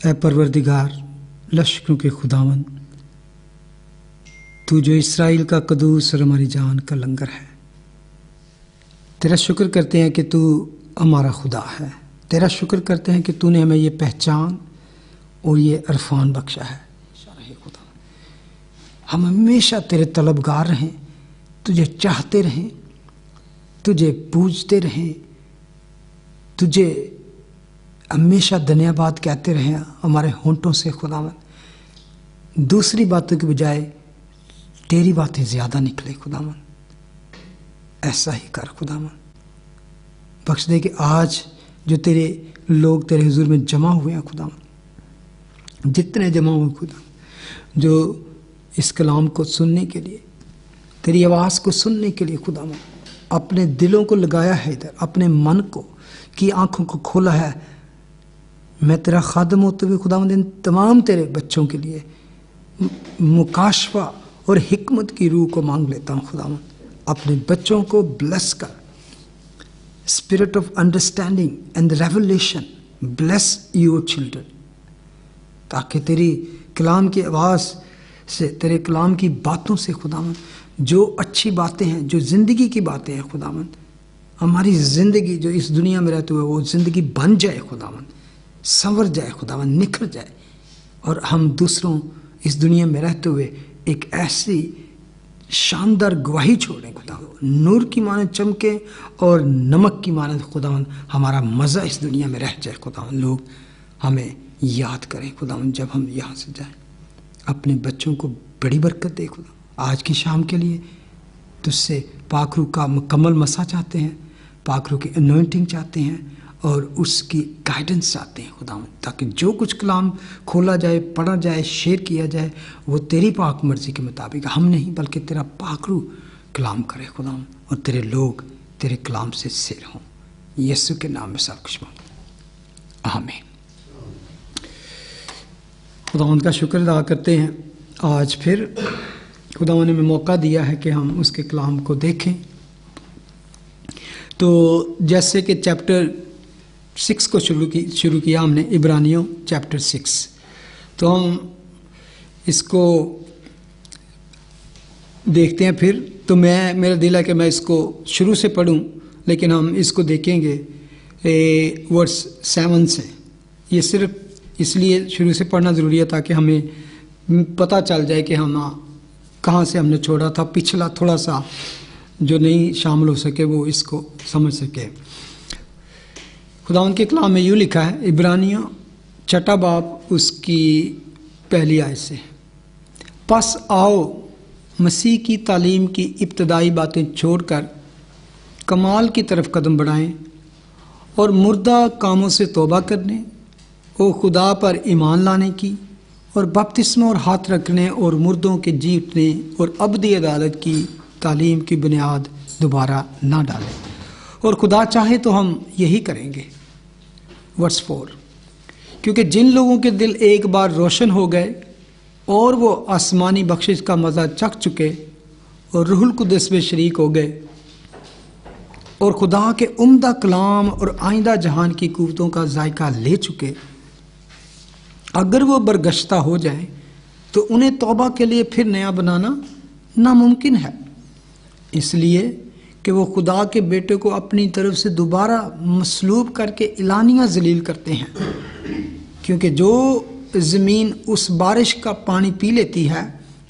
ऐ परवरदिगार लश्करों के खुदावन, तू जो इस्राएल का कदूस और हमारी जान का लंगर है, तेरा शुक्र करते हैं कि तू हमारा खुदा है। तेरा शुक्र करते हैं कि तूने हमें ये पहचान और ये इरफान बख्शा है। खुदा, हम हमेशा तेरे तलबगार रहें, तुझे चाहते रहें, तुझे पूजते रहें, तुझे हमेशा धन्यवाद कहते रहें हमारे होंठों से। खुदावन, दूसरी बातों के बजाय तेरी बातें ज़्यादा निकले। खुदावन, ऐसा ही कर। खुदावन, बख्श दे कि आज जो तेरे लोग तेरे हुजूर में जमा हुए हैं, खुदावन, जितने जमा हुए खुदा, जो इस कलाम को सुनने के लिए, तेरी आवाज़ को सुनने के लिए खुदावन अपने दिलों को लगाया है, इधर अपने मन को की आंखों को खोला है, मैं तेरा खादम होते हुए खुदावंद इन तमाम तेरे बच्चों के लिए मुकाशफा और हिकमत की रूह को मांग लेता हूँ। खुदावंद, अपने बच्चों को ब्लेस कर, spirit of understanding and revelation, bless your children, ताकि तेरी कलाम की आवाज़ से, तेरे कलाम की बातों से खुदावंद जो अच्छी बातें हैं, जो ज़िंदगी की बातें हैं खुदावंद, हमारी ज़िंदगी जो इस दुनिया में रहते हुए वो ज़िंदगी बन जाए खुदावंद, संवर जाए खुदावंद, निखर जाए, और हम दूसरों इस दुनिया में रहते हुए एक ऐसी शानदार गवाही छोड़ें खुदावंद, नूर की मानद चमके और नमक की मानद खुदावंद हमारा मज़ा इस दुनिया में रह जाए। खुदावंद, लोग हमें याद करें खुदावंद जब हम यहाँ से जाएं। अपने बच्चों को बड़ी बरकत दे खुदा। आज की शाम के लिए तुझसे पाखरू का मुकम्मल मसा चाहते हैं, पाखरू की अनॉइंटिंग चाहते हैं और उसकी गाइडेंस चाहते हैं खुदावंद, ताकि जो कुछ कलाम खोला जाए, पढ़ा जाए, शेयर किया जाए, वो तेरी पाक मर्जी के मुताबिक, हम नहीं बल्कि तेरा पाखरू कलाम करे खुदावंद, और तेरे लोग तेरे कलाम से सैर हों। यीशु के नाम में सब कुछ मांगते, आमीन। खुदावंद का शुक्र अदा करते हैं, आज फिर खुदावंद ने हमें मौका दिया है कि हम उसके कलाम को देखें। तो जैसे कि चैप्टर 6 को शुरू किया हमने, इब्रानियों चैप्टर 6, तो हम इसको देखते हैं फिर। तो मेरा दिल है कि मैं इसको शुरू से पढ़ूं, लेकिन हम इसको देखेंगे वर्स 7 से। ये सिर्फ इसलिए शुरू से पढ़ना ज़रूरी है ताकि हमें पता चल जाए कि हम कहाँ से हमने छोड़ा था, पिछला थोड़ा सा जो नहीं शामिल हो सके वो इसको समझ सके। खुदावंद के कलाम में यूँ लिखा है, इब्रानियों 6 बाब उसकी पहली आयत से, पस आओ मसीह की तालीम की इब्तदाई बातें छोड़कर कमाल की तरफ कदम बढ़ाएं और मुर्दा कामों से तौबा करने और खुदा पर ईमान लाने की और बपतिस्मा और हाथ रखने और मुर्दों के जी उठने और अबदी अदालत की तालीम की बुनियाद दोबारा ना डालें। और खुदा चाहे तो हम यही करेंगे। वर्स 4, क्योंकि जिन लोगों के दिल एक बार रोशन हो गए और वो आसमानी बख्शिश का मज़ा चख चुके और रूहुल कुद्दस में शरीक हो गए और खुदा के उम्दा कलाम और आइंदा जहान की कुव्वतों का जायका ले चुके, अगर वो बरगश्ता हो जाए तो उन्हें तौबा के लिए फिर नया बनाना नामुमकिन है, इसलिए कि वो खुदा के बेटे को अपनी तरफ से दोबारा मसलूब करके इलानिया जलील करते हैं। क्योंकि जो ज़मीन उस बारिश का पानी पी लेती है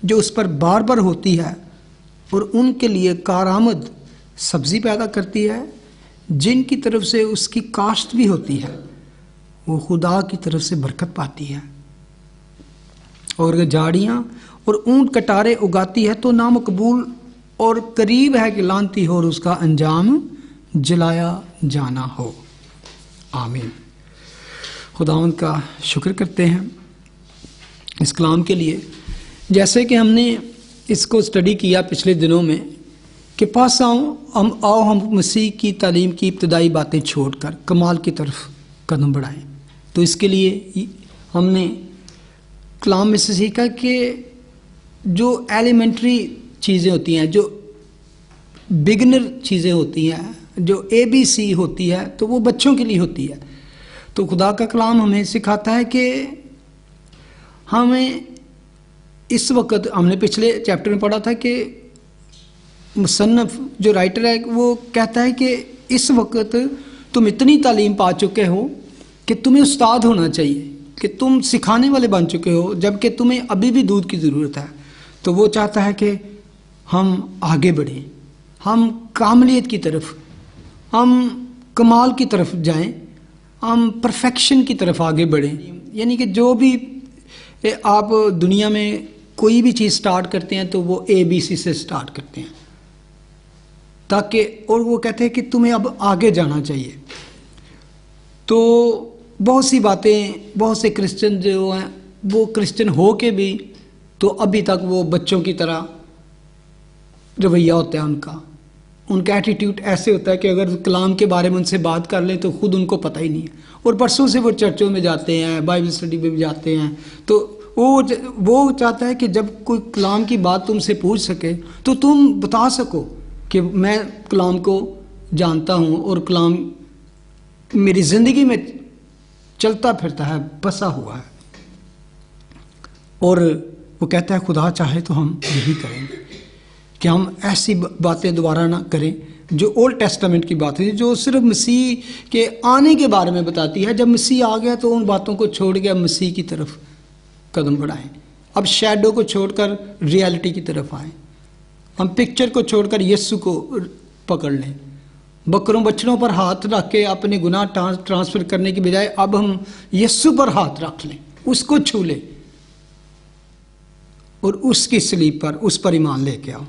जो उस पर बार बार होती है और उनके लिए कारआमद सब्ज़ी पैदा करती है, जिनकी तरफ से उसकी काश्त भी होती है, वो खुदा की तरफ से बरकत पाती है। और झाड़ियाँ और ऊंट कटारे उगाती है तो नामकबूल और करीब है कि लानती हो और उसका अंजाम जलाया जाना हो। आमीन। खुदावंद का शुक्र करते हैं इस कलाम के लिए। जैसे कि हमने इसको स्टडी किया पिछले दिनों में कि पास आओ हम मसीह की तालीम की इब्तदाई बातें छोड़कर कमाल की तरफ कदम बढ़ाएं। तो इसके लिए हमने कलाम में से सीखा कि जो एलिमेंट्री चीज़ें होती हैं, जो बिगनर चीज़ें होती हैं, जो ABC होती है, तो वो बच्चों के लिए होती है। तो खुदा का कलाम हमें सिखाता है कि हमें इस वक्त, हमने पिछले चैप्टर में पढ़ा था कि मुसन्नफ जो राइटर है वो कहता है कि इस वक्त तुम इतनी तालीम पा चुके हो कि तुम्हें उस्ताद होना चाहिए, कि तुम सिखाने वाले बन चुके हो, जबकि तुम्हें अभी भी दूध की ज़रूरत है। तो वो चाहता है कि हम आगे बढ़ें, हम कामलियत की तरफ, हम कमाल की तरफ जाएं, हम परफेक्शन की तरफ आगे बढ़ें। यानी कि जो भी आप दुनिया में कोई भी चीज़ स्टार्ट करते हैं तो वो ABC से स्टार्ट करते हैं, ताकि, और वो कहते हैं कि तुम्हें अब आगे जाना चाहिए। तो बहुत सी बातें, बहुत से क्रिश्चियन जो हैं वो क्रिश्चियन हो के भी तो अभी तक वो बच्चों की तरह रवैया होता है उनका एटीट्यूड ऐसे होता है कि अगर कलाम के बारे में उनसे बात कर लें तो खुद उनको पता ही नहीं है। और परसों से वो चर्चों में जाते हैं, बाइबल स्टडी में भी जाते हैं, तो वो चाहता है कि जब कोई कलाम की बात तुमसे पूछ सके तो तुम बता सको कि मैं कलाम को जानता हूँ और कलाम मेरी ज़िंदगी में चलता फिरता है, बसा हुआ है। और वो कहता है खुदा चाहे तो हम यही करेंगे कि हम ऐसी बातें दोबारा ना करें जो ओल्ड टेस्टामेंट की बात है, जो सिर्फ मसीह के आने के बारे में बताती है। जब मसीह आ गया तो उन बातों को छोड़ के अब मसीह की तरफ कदम बढ़ाएं, अब शैडो को छोड़कर रियलिटी की तरफ आएं, हम पिक्चर को छोड़कर यीशु को पकड़ लें। बकरों बछड़ों पर हाथ रख के अपने गुनाह ट्रांसफ़र करने की बजाय अब हम यीशु पर हाथ रख लें, उसको छू लें और उसकी सलीब पर, उस पर ईमान लेके आओ।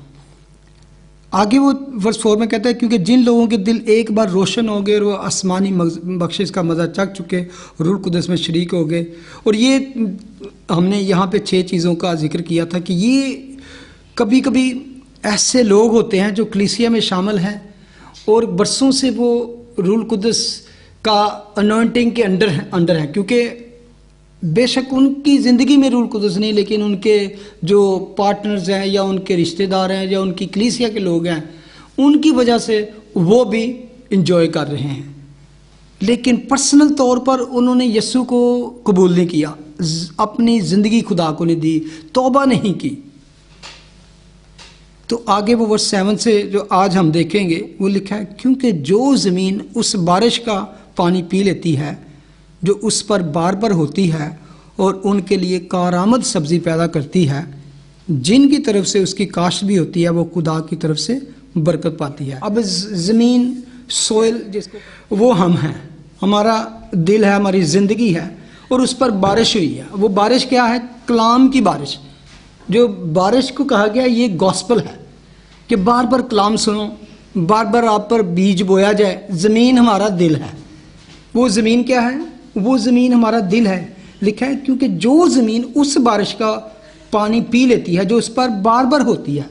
आगे वो वर्स 4 में कहता है क्योंकि जिन लोगों के दिल एक बार रोशन हो गए और वो आसमानी बख्शिश का मज़ा चख चुके, रूह कुदस में शरीक हो गए। और ये हमने यहाँ पे 6 चीज़ों का जिक्र किया था कि ये कभी कभी ऐसे लोग होते हैं जो कलीसिया में शामिल हैं और बरसों से वो रूह कुदस का अनॉइंटिंग के अंडर है, क्योंकि बेशक उनकी ज़िंदगी में रूह कुदस नहीं, लेकिन उनके जो पार्टनर्स हैं या उनके रिश्तेदार हैं या उनकी कलीसिया के लोग हैं, उनकी वजह से वो भी इंजॉय कर रहे हैं। लेकिन पर्सनल तौर पर उन्होंने यीशु को कबूल नहीं किया, अपनी ज़िंदगी खुदा को नहीं दी, तौबा नहीं की। तो आगे वो वर्स 7 से जो आज हम देखेंगे वो लिखा है क्योंकि जो ज़मीन उस बारिश का पानी पी लेती है जो उस पर बार बार होती है और उनके लिए कारामद सब्ज़ी पैदा करती है, जिनकी तरफ से उसकी काश्त भी होती है, वो खुदा की तरफ से बरकत पाती है। अब ज़मीन, सोइल जिसको, वो हम हैं, हमारा दिल है, हमारी ज़िंदगी है, और उस पर बारिश हुई है। वो बारिश क्या है? कलाम की बारिश। जो बारिश को कहा गया ये गॉस्पल है कि बार बार कलाम सुनो, बार बार आप पर बीज बोया जाए। ज़मीन हमारा दिल है। वो ज़मीन क्या है? वो ज़मीन हमारा दिल है। लिखा है क्योंकि जो ज़मीन उस बारिश का पानी पी लेती है जो उस पर बार बार होती है।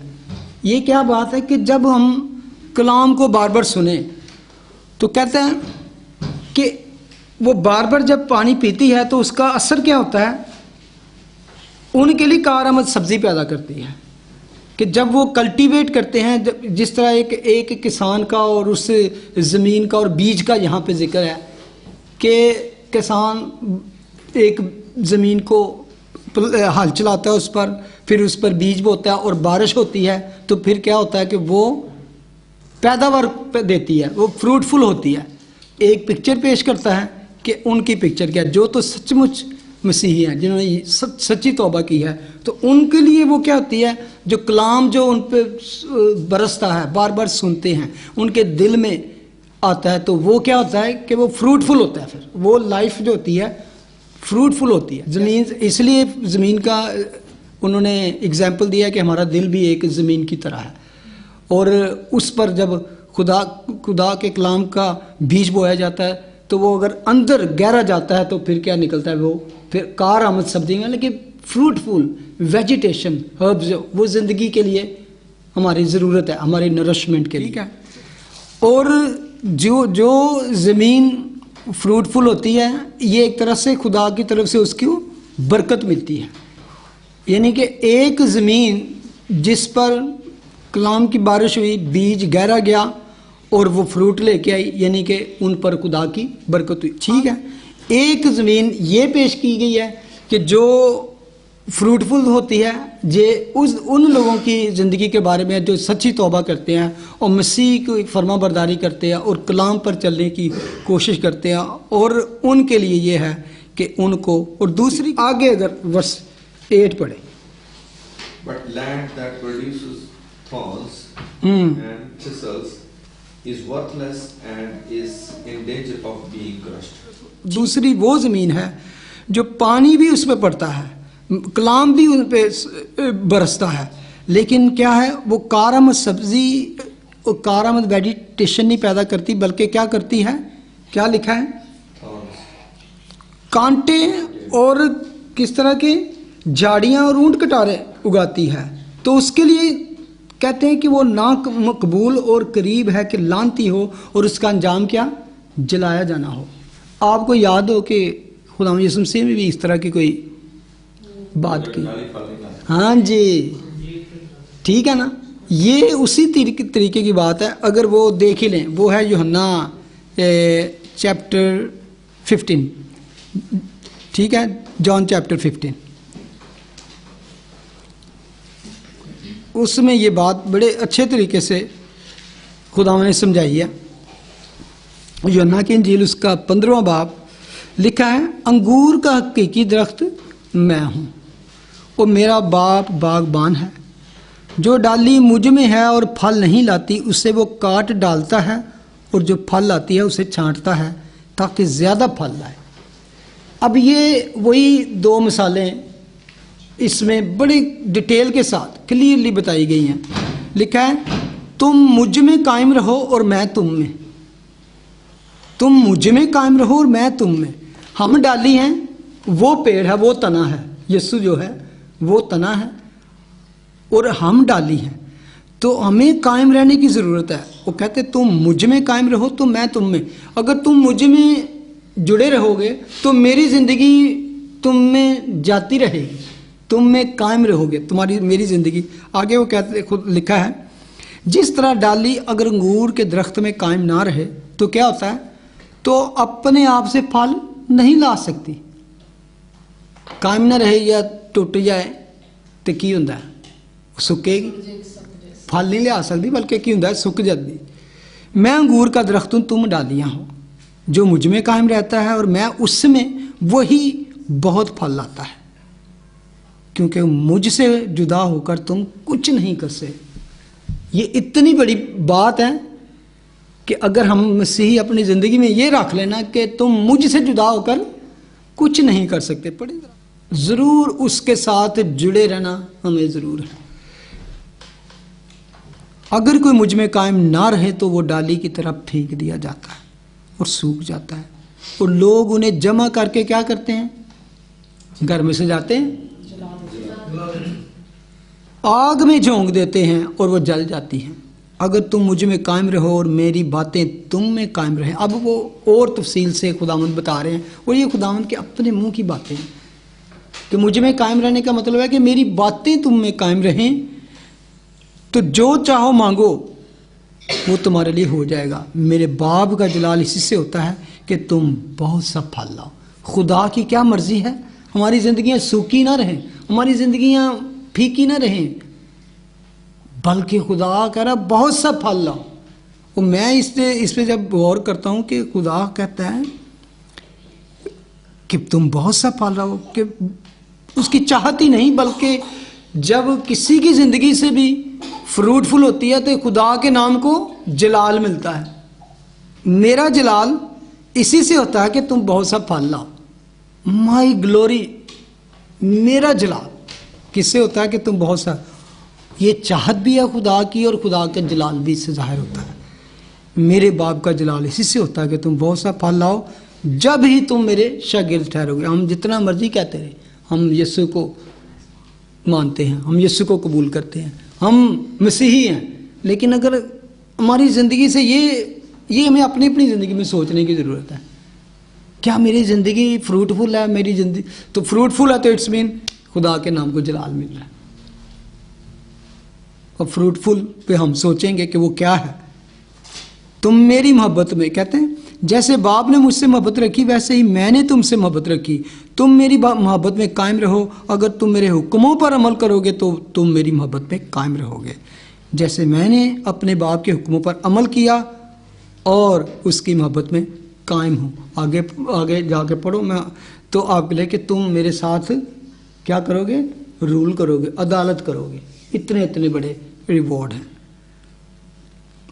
ये क्या बात है कि जब हम कलाम को बार बार सुने तो कहते हैं कि वो बार बार जब पानी पीती है तो उसका असर क्या होता है? उनके लिए कारामद सब्ज़ी पैदा करती है। कि जब वो कल्टीवेट करते हैं, जिस तरह एक किसान का और उस ज़मीन का और बीज का यहाँ पे जिक्र है कि किसान एक ज़मीन को हल चलाता है उस पर, फिर उस पर बीज बोता है और बारिश होती है तो फिर क्या होता है कि वो पैदावार देती है, वो फ्रूटफुल होती है। एक पिक्चर पेश करता है कि उनकी पिक्चर क्या है, जो तो सचमुच मसीही हैं, जिन्होंने सच्ची तौबा की है, तो उनके लिए वो क्या होती है? जो कलाम जो उन पर बरसता है, बार बार सुनते हैं, उनके दिल में आता है, तो वो क्या होता है कि वो फ्रूटफुल होता है। फिर वो लाइफ जो होती है फ्रूटफुल होती है। ज़मीन, इसलिए ज़मीन का उन्होंने एग्जाम्पल दिया कि हमारा दिल भी एक ज़मीन की तरह है और उस पर जब खुदा के कलाम का बीज बोया जाता है तो वो अगर अंदर गहरा जाता है तो फिर क्या निकलता है? वो फिर कारामद सब्जी में, लेकिन फ्रूटफुल वेजिटेशन, हर्ब्स, वो ज़िंदगी के लिए हमारी ज़रूरत है, हमारी नरिशमेंट के लिए। ठीक है। और जो ज़मीन फ्रूटफुल होती है, ये एक तरह से खुदा की तरफ से उसकी बरकत मिलती है। यानी कि एक ज़मीन जिस पर कलाम की बारिश हुई, बीज गहरा गया और वो फ्रूट लेके आई, यानी कि उन पर खुदा की बरकत हुई। ठीक है। एक ज़मीन ये पेश की गई है कि जो फ्रूटफुल होती है जे उन लोगों की ज़िंदगी के बारे में जो सच्ची तौबा करते हैं और मसीह की फर्मा बरदारी करते हैं और कलाम पर चलने की कोशिश करते हैं, और उनके लिए ये है कि उनको, और दूसरी आगे अगर वर्स 8 पढ़े, But land that produces thorns and thistles is worthless and is in danger of being crushed. दूसरी वो ज़मीन है जो पानी भी उस पर पड़ता है, कलाम भी उन पे बरसता है, लेकिन क्या है वो कारामद सब्जी और कारामद वेजिटेशन नहीं पैदा करती, बल्कि क्या करती है, क्या लिखा है, कांटे और किस तरह के झाड़ियाँ और ऊंट कटारे उगाती है। तो उसके लिए कहते हैं कि वो ना मकबूल और करीब है कि लानती हो, और उसका अंजाम क्या, जलाया जाना हो। आपको याद हो कि खुदा यीशु मसीह में भी इस तरह की कोई बात की, हाँ जी, ठीक है ना, ये उसी तरीके की बात है। अगर वो देख ही लें, वो है यूहन्ना चैप्टर 15, ठीक है, जॉन चैप्टर 15, उसमें ये बात बड़े अच्छे तरीके से खुदा ने समझाई है। यूहन्ना की इंजील उसका 15वां बाब लिखा है, अंगूर का हकीकी दरख्त मैं हूँ और मेरा बाप बागबान है। जो डाली मुझ में है और फल नहीं लाती उसे वो काट डालता है, और जो फल लाती है उसे छांटता है ताकि ज़्यादा फल लाए। अब ये वही 2 मिसालें इसमें बड़ी डिटेल के साथ क्लियरली बताई गई हैं। लिखा है, तुम मुझ में कायम रहो और मैं तुम में, तुम मुझ में कायम रहो और मैं तुम में। हम डाली हैं, वो पेड़ है, वो तना है, यीशु जो है वो तना है और हम डाली हैं, तो हमें कायम रहने की ज़रूरत है। वो कहते तुम मुझ में कायम रहो तो मैं तुम में। अगर तुम मुझ में जुड़े रहोगे तो मेरी ज़िंदगी तुम में जाती रहेगी, तुम में कायम रहोगे, तुम्हारी मेरी ज़िंदगी। आगे वो कहते खुद लिखा है, जिस तरह डाली अगर अंगूर के दरख्त में कायम ना रहे तो क्या होता है, तो अपने आप से फल नहीं ला सकती। कायम ना रहे या टुट जाए तो की होंदा है, सुकेगी, फल नहीं लिया सकती, बल्कि की होंदा है, सुक जाती। मैं अंगूर का दरख्त हूँ, तुम डालियाँ हो। जो मुझ में कायम रहता है और मैं उसमें, वही बहुत फल लाता है, क्योंकि मुझसे जुदा होकर तुम कुछ नहीं कर सकते। ये इतनी बड़ी बात है कि अगर हम मसीही अपनी ज़िंदगी में ये रख लेना कि तुम मुझसे जुदा होकर कुछ नहीं कर सकते, पढ़े ज़रूर उसके साथ जुड़े रहना हमें ज़रूर है। अगर कोई मुझ में कायम ना रहे तो वो डाली की तरफ फेंक दिया जाता है और सूख जाता है, और लोग उन्हें जमा करके क्या करते हैं, घर में से जाते हैं, आग में झोंक देते हैं और वो जल जाती हैं। अगर तुम मुझ में कायम रहो और मेरी बातें तुम में कायम रहें। अब वो और तफसील से खुदावंद बता रहे हैं, और ये खुदावंद के अपने मुंह की बातें हैं कि मुझ में कायम रहने का मतलब है कि मेरी बातें तुम में कायम रहें, तो जो चाहो मांगो वो तुम्हारे लिए हो जाएगा। मेरे बाप का जलाल इसी से होता है कि तुम बहुत सा फल लाओ। खुदा की क्या मर्जी है, हमारी ज़िंदगियाँ सूखी ना रहें, हमारी ज़िंदगियाँ फीकी ना रहें, बल्कि खुदा कह रहा बहुत सा फल लाओ। और मैं इस पे जब गौर करता हूँ कि खुदा कहता है कि तुम बहुत सा फल लाओ, कि उसकी चाहत ही नहीं, बल्कि जब किसी की ज़िंदगी से भी फ्रूटफुल होती है तो खुदा के नाम को जलाल मिलता है। मेरा जलाल इसी से होता है कि तुम बहुत सा फल लाओ। माई ग्लोरी, मेरा जलाल किससे होता है कि तुम बहुत सा, ये चाहत भी है खुदा की, और खुदा का जलाल भी इससे जाहिर होता है। मेरे बाप का जलाल इसी से होता है कि तुम बहुत सा फल लाओ, जब ही तुम मेरे शागिर्द ठहरोगे। हम जितना मर्जी कहते रहे, हम यीशु को मानते हैं, हम यीशु को कबूल करते हैं, हम मसीही हैं, लेकिन अगर हमारी ज़िंदगी से ये हमें अपनी अपनी ज़िंदगी में सोचने की ज़रूरत है। क्या मेरी ज़िंदगी फ्रूटफुल है? मेरी ज़िंदगी तो फ्रूटफुल है तो इट्स मीन खुदा के नाम को जलाल मिल रहा है। और फ्रूटफुल पे हम सोचेंगे कि वो क्या है। तुम मेरी मोहब्बत में, कहते हैं जैसे बाप ने मुझसे मोहब्बत रखी वैसे ही मैंने तुमसे मोहब्बत रखी, तुम मेरी मोहब्बत में कायम रहो। अगर तुम मेरे हुक्मों पर अमल करोगे तो तुम मेरी मोहब्बत में कायम रहोगे। जैसे मैंने अपने बाप के हुक्मों पर अमल किया और उसकी मोहब्बत में कायम हूँ। आगे आगे जाके पढ़ो मैं तो आपके लिए कि तुम मेरे साथ क्या करोगे, रूल करोगे, अदालत करोगे। इतने इतने बड़े रिवॉर्ड हैं।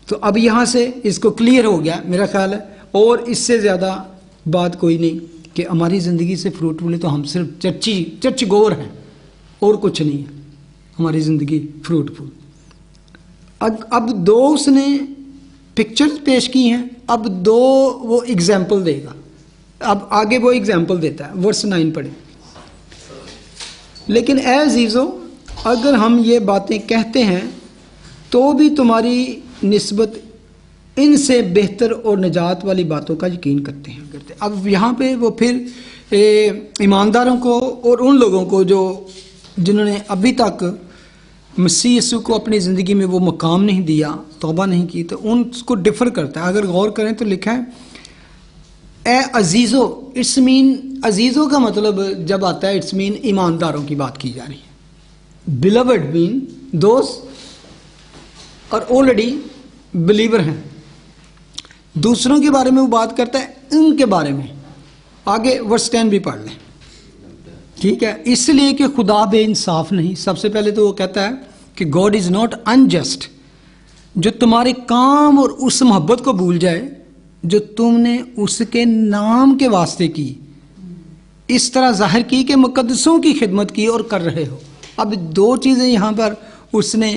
तो अब यहाँ से इसको क्लियर हो गया मेरा ख्याल है, और इससे ज़्यादा बात कोई नहीं कि हमारी ज़िंदगी से फ्रूटफुल है तो हम सिर्फ चर्च गोर हैं और कुछ नहीं है हमारी ज़िंदगी फ्रूटफुल। अब दो उसने पिक्चर्स पेश की हैं, अब दो वो एग्जाम्पल देगा। अब आगे वो एग्जाम्पल देता है, वर्स 9 पढ़े। लेकिन ए अजीज़ो, अगर हम ये बातें कहते हैं तो भी तुम्हारी निस्बत इनसे बेहतर और निजात वाली बातों का यकीन करते हैं। अब यहाँ पे वो फिर ईमानदारों को और उन लोगों को जिन्होंने अभी तक मसीह यीशु को अपनी ज़िंदगी में वो मकाम नहीं दिया, तौबा नहीं की, तो उनको डिफ़र करता है। अगर गौर करें तो लिखा है ए अजीज़ो, इट्स मीन अजीज़ों का मतलब जब आता है इट्स मीन ईमानदारों की बात की जा रही है। बिलवड मीन दोस्त और ऑलरेडी बिलीवर हैं। दूसरों के बारे में वो बात करता है, उनके बारे में। आगे वर्स 10 भी पढ़ लें, ठीक है। इसलिए कि खुदा बेइंसाफ नहीं। सबसे पहले तो वो कहता है कि गॉड इज़ नॉट अनजस्ट, जो तुम्हारे काम और उस मोहब्बत को भूल जाए जो तुमने उसके नाम के वास्ते की, इस तरह जाहिर की कि मुकद्दसों की खिदमत की और कर रहे हो। अब दो चीज़ें यहाँ पर उसने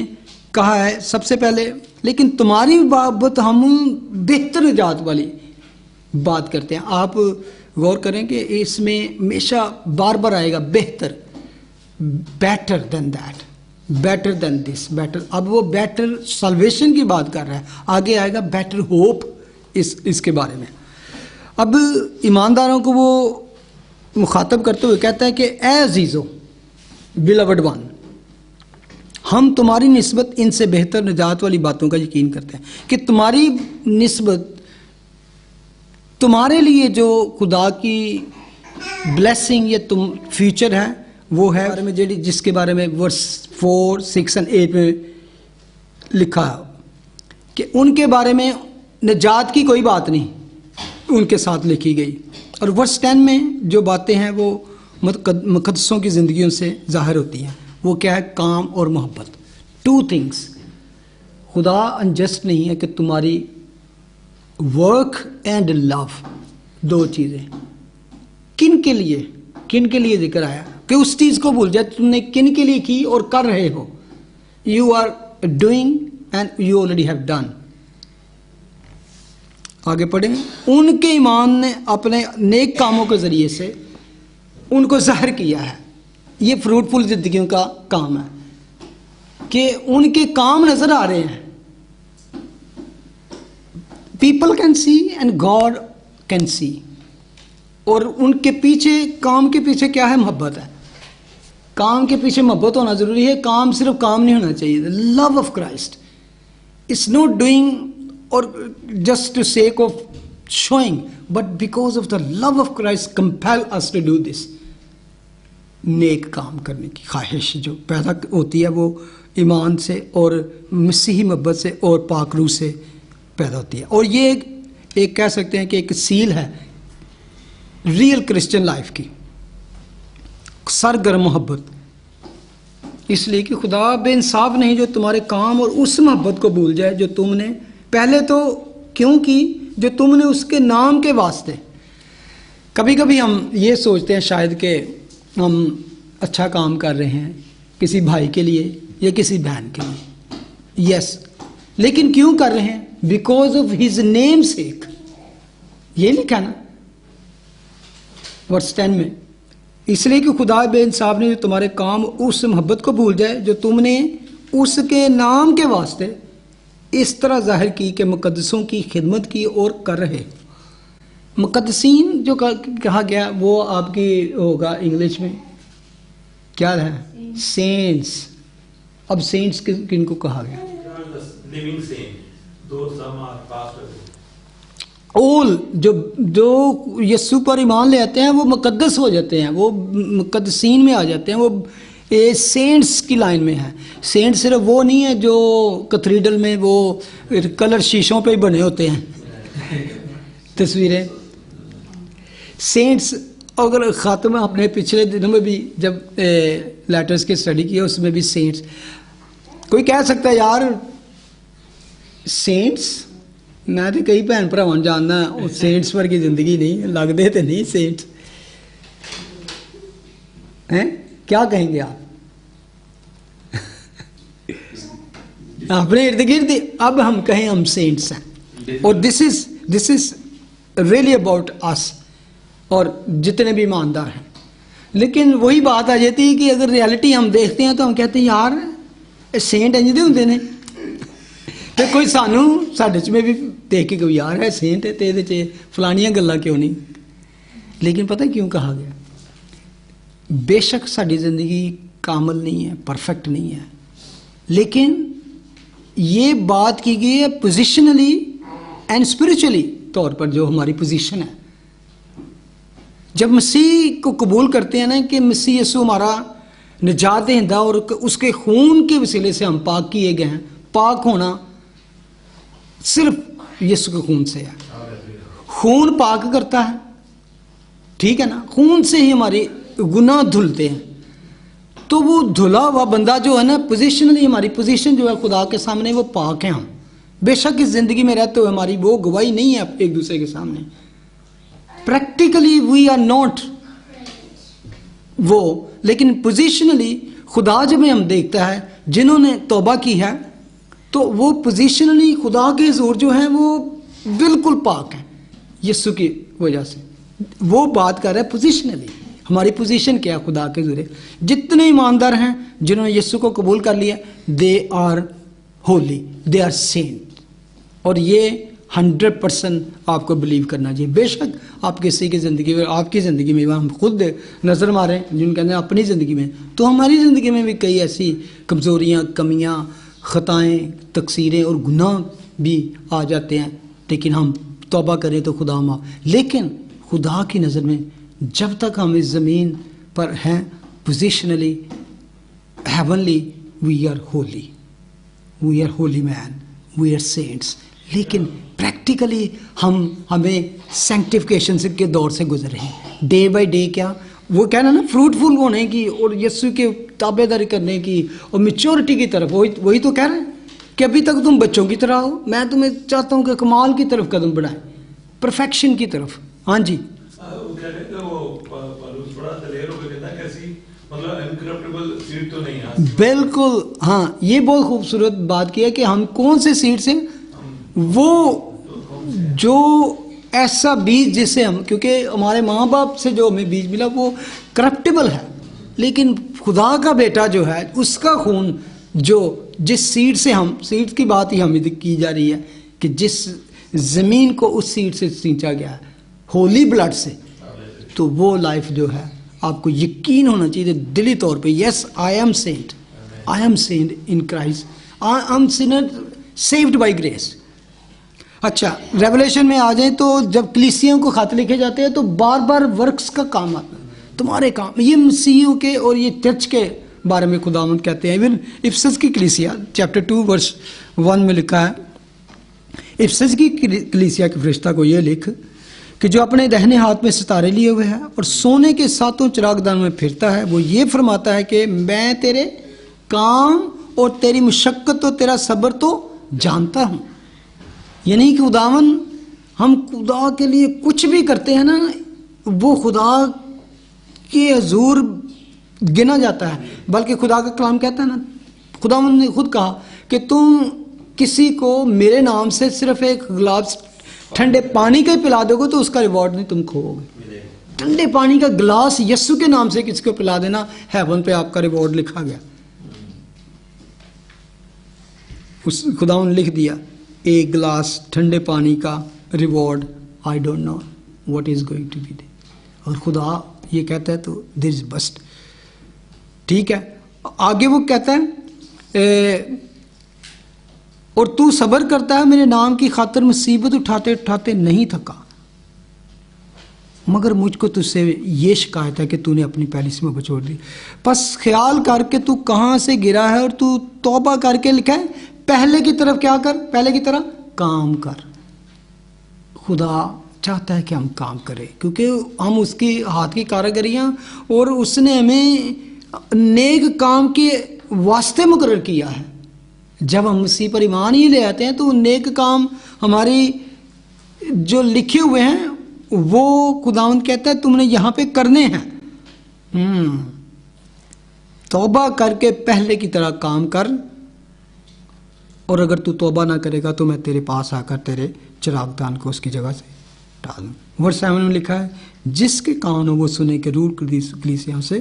कहा है। सबसे पहले, लेकिन तुम्हारी बाबत हम बेहतर निजात वाली बात करते हैं। आप गौर करें कि इसमें हमेशा बार बार आएगा बेहतर, better than that, better than this, better. अब वो बेटर सल्वेशन की बात कर रहा है, आगे आएगा बेटर होप इसके बारे में। अब ईमानदारों को वो मुखातब करते हुए कहता है कि ए अजीज़ो, बिलवड वन, हम तुम्हारी निस्बत इनसे बेहतर निजात वाली बातों का यकीन करते हैं कि तुम्हारी निस्बत, तुम्हारे लिए जो खुदा की ब्लेसिंग या तुम फ्यूचर है वो है बारे में जिसके बारे में वर्स 4, 6 और 8 में लिखा है कि उनके बारे में निजात की कोई बात नहीं उनके साथ लिखी गई। और वर्स 10 में जो बातें हैं वो मुकद्दसों की ज़िंदगियों से जाहिर होती हैं। वो क्या है, काम और मोहब्बत। 2 थिंग्स। खुदा अनजस्ट नहीं है कि तुम्हारी वर्क एंड लव, 2 चीज़ें। किन के लिए जिक्र आया कि उस चीज़ को भूल जाए तुमने किन के लिए की और कर रहे हो। You are doing and you already have done. आगे पढ़ेंगे। उनके ईमान ने अपने नेक कामों के ज़रिए से उनको ज़ाहिर किया है। ये फ्रूटफुल ज़िंदगियों का काम है कि उनके काम नज़र आ रहे हैं। People can see and God can see. और उनके पीछे, काम के पीछे क्या है, मोहब्बत है। काम के पीछे मोहब्बत होना ज़रूरी है। काम सिर्फ काम नहीं होना चाहिए। Love of Christ it's not doing और just to sake of showing, but because of the love of Christ compel us to do this. नेक काम करने की ख्वाहिश जो पैदा होती है वो ईमान से और मसीही मोहब्बत से और पाक रूह से पैदा होती है। और ये एक कह सकते हैं कि एक सील है रियल क्रिश्चियन लाइफ की, सरगर्म मोहब्बत। इसलिए कि खुदा बेइंसाफ नहीं जो तुम्हारे काम और उस मोहब्बत को भूल जाए जो तुमने पहले तो क्यों की, जो तुमने उसके नाम के वास्ते। कभी कभी हम ये सोचते हैं शायद कि हम अच्छा काम कर रहे हैं किसी भाई के लिए या किसी बहन के लिए। यस, लेकिन क्यों कर रहे हैं? बिकॉज ऑफ हिज नेम सेक। ये लिखा ना वर्स 10 में, इसलिए कि खुदा बेइंसाफ ने जो तुम्हारे काम उस मोहब्बत को भूल जाए जो तुमने उसके नाम के वास्ते इस तरह जाहिर की कि मुकद्दसों की खिदमत की और कर रहे। मुकद्दसीन जो कहा गया वो आपकी होगा इंग्लिश में क्या है, सेंट्स। अब सेंट्स किनको कहा गया? Living saint, those some are passed away. All जो यीशु पर ईमान ले आते हैं वो मुकद्दस हो जाते हैं, वो मुकद्दसीन में आ जाते हैं, वो सेंट्स की लाइन में है। सेंट सिर्फ वो नहीं है जो कैथेड्रल में वो कलर शीशों पे ही बने होते हैं तस्वीरें। सेंट्स अगर ख़ात्मा अपने पिछले दिनों में भी जब लेटर्स की स्टडी की उसमें भी सेंट्स, कोई कह सकता है यार सेंट्स, मैं तो कई भैन भरावां जानना वो सेंट्स वर्गी जिंदगी नहीं लगते तो नहीं सेंट्स हैं, क्या कहेंगे आप अपने इर्द गिर्द? अब हम कहें हम सेंट्स हैं और this is really about us और जितने भी ईमानदार हैं। लेकिन वही बात आ जाती है कि अगर रियलिटी हम देखते हैं तो हम कहते हैं यार सेंट इंज दे होंदे ने, तो कोई सानू साडे च में भी देख के कोई यार है सेंट है तो ये फलानियां गल्लां क्यों नहीं। लेकिन पता क्यों कहा गया? बेशक साडी जिंदगी कामल नहीं है, परफेक्ट नहीं है, लेकिन ये बात की गई है पोजिशनली एंड स्पिरिचुअली तौर पर जो हमारी पोजीशन है। जब मसीह को कबूल करते हैं ना कि मसीह यीशु हमारा निजात दहिंदा और उसके खून के वसीले से हम पाक किए गए हैं, पाक होना सिर्फ यीशु के खून से है। खून पाक करता है, ठीक है ना, खून से ही हमारे गुनाह धुलते हैं। तो वो धुला हुआ बंदा जो है ना, पोजिशनली हमारी पोजीशन जो है खुदा के सामने वो पाक है। हम बेशक इस जिंदगी में रहते हुए हमारी वो गवाही नहीं है एक दूसरे के सामने, प्रैक्टिकली वी आर नॉट वो, लेकिन पोजिशनली खुदा जब हम देखता है जिन्होंने तौबा की है तो वो पोजिशनली खुदा के हुजूर जो है वो बिल्कुल पाक है यीशु की वजह से। वो बात कर रहा है पोजिशनली हमारी पोजीशन क्या है खुदा के हुजूर। जितने ईमानदार हैं जिन्होंने यीशु को कबूल कर लिया, they are holy, they are saint, और ये 100% आपको बिलीव करना चाहिए। बेशक आप किसी की ज़िंदगी में, आपकी ज़िंदगी में हम खुद नज़र मारें जिन कहते हैं अपनी ज़िंदगी में, तो हमारी ज़िंदगी में भी कई ऐसी कमज़ोरियाँ, कमियाँ, ख़ताएँ, तकसीरें और गुनाह भी आ जाते हैं, लेकिन हम तौबा करें तो खुदा माफ़। लेकिन खुदा की नज़र में जब तक हम इस ज़मीन पर हैं positionally heavenly we are holy man, we are saints. लेकिन प्रैक्टिकली हमें सैंक्टिफिकेशन के दौर से गुजर रहे हैं, डे बाय डे। क्या वो कहना ना फ्रूटफुल होने की और यीशु के ताबेदारी करने की और मैच्योरिटी की तरफ, वही तो कह रहे हैं कि अभी तक तुम बच्चों की तरह हो, मैं तुम्हें चाहता हूँ कि कमाल की तरफ कदम बढ़ाएं, परफेक्शन की तरफ। हाँ जी, बिल्कुल, हाँ, ये बहुत खूबसूरत बात की है कि हम कौन से सीड से, वो जो ऐसा बीज जिसे हम, क्योंकि हमारे माँ बाप से जो हमें बीज मिला वो करप्टेबल है, लेकिन खुदा का बेटा जो है उसका खून जो जिस सीड से हम, सीड की बात ही हमें की जा रही है कि जिस ज़मीन को उस सीड से सींचा गया है होली ब्लड से, तो वो लाइफ जो है आपको यकीन होना चाहिए दिली तौर पे, yes I am saint in Christ, I am sinner saved by grace. अच्छा, रेवलेशन में आ जाए तो जब कलीसियों को खत लिखे जाते हैं तो बार बार वर्क्स का काम आता है, तुम्हारे काम, ये मसीह के और ये चर्च के बारे में खुदावंद कहते हैं। इवन इफिसस की कलीसिया चैप्टर 2 वर्स 1 में लिखा है, इफिसस की कलीसिया के फरिश्ता को ये लिख कि जो अपने दाहिने हाथ में सितारे लिए हुए है और सोने के 7 चिरागदान में फिरता है, वो ये फरमाता है कि मैं तेरे काम और तेरी मुशक्कत और तेरा सब्र तो जानता हूँ। यानी कि खुदावन, हम खुदा के लिए कुछ भी करते हैं ना, वो खुदा के हुजूर गिना जाता है। बल्कि खुदा का कलाम कहता है ना, खुदावन ने खुद कहा कि तुम किसी को मेरे नाम से सिर्फ एक गिलास ठंडे पानी का पिला दोगे तो उसका रिवॉर्ड नहीं तुम खोओगे। ठंडे पानी का गिलास यीशु के नाम से किसी को पिला देना, हेवन पे आपका रिवॉर्ड लिखा गया। उस खुदा ने लिख दिया एक गिलास ठंडे पानी का reward, I don't know what is going to be. और खुदा ये कहता है तो दिस इज बस्ट, ठीक है। आगे वो कहता है और तू सब्र करता है मेरे नाम की खातिर, मुसीबत उठाते उठाते नहीं थका। मगर मुझको तुझसे ये शिकायत है कि तूने अपनी पहली से मोहब्बत छोड़ दी। बस ख्याल करके तू कहाँ से गिरा है, और तू तौबा करके लिखा है पहले की तरफ क्या कर, पहले की तरह काम कर। खुदा चाहता है कि हम काम करें, क्योंकि हम उसकी हाथ की कारीगरियाँ, और उसने हमें नेक काम के वास्ते मुकर्रर किया है। जब हम उसी पर ईमान ही ले आते हैं तो नेक काम हमारी जो लिखे हुए हैं वो खुदावंद कहता है तुमने यहाँ पे करने हैं। तौबा करके पहले की तरह काम कर, और अगर तू तौबा ना करेगा तो मैं तेरे पास आकर तेरे चिरागदान को उसकी जगह से डाल दूँ। वर्स 7 में लिखा है जिसके कान हो वो सुने के रूह कलीसियाओं से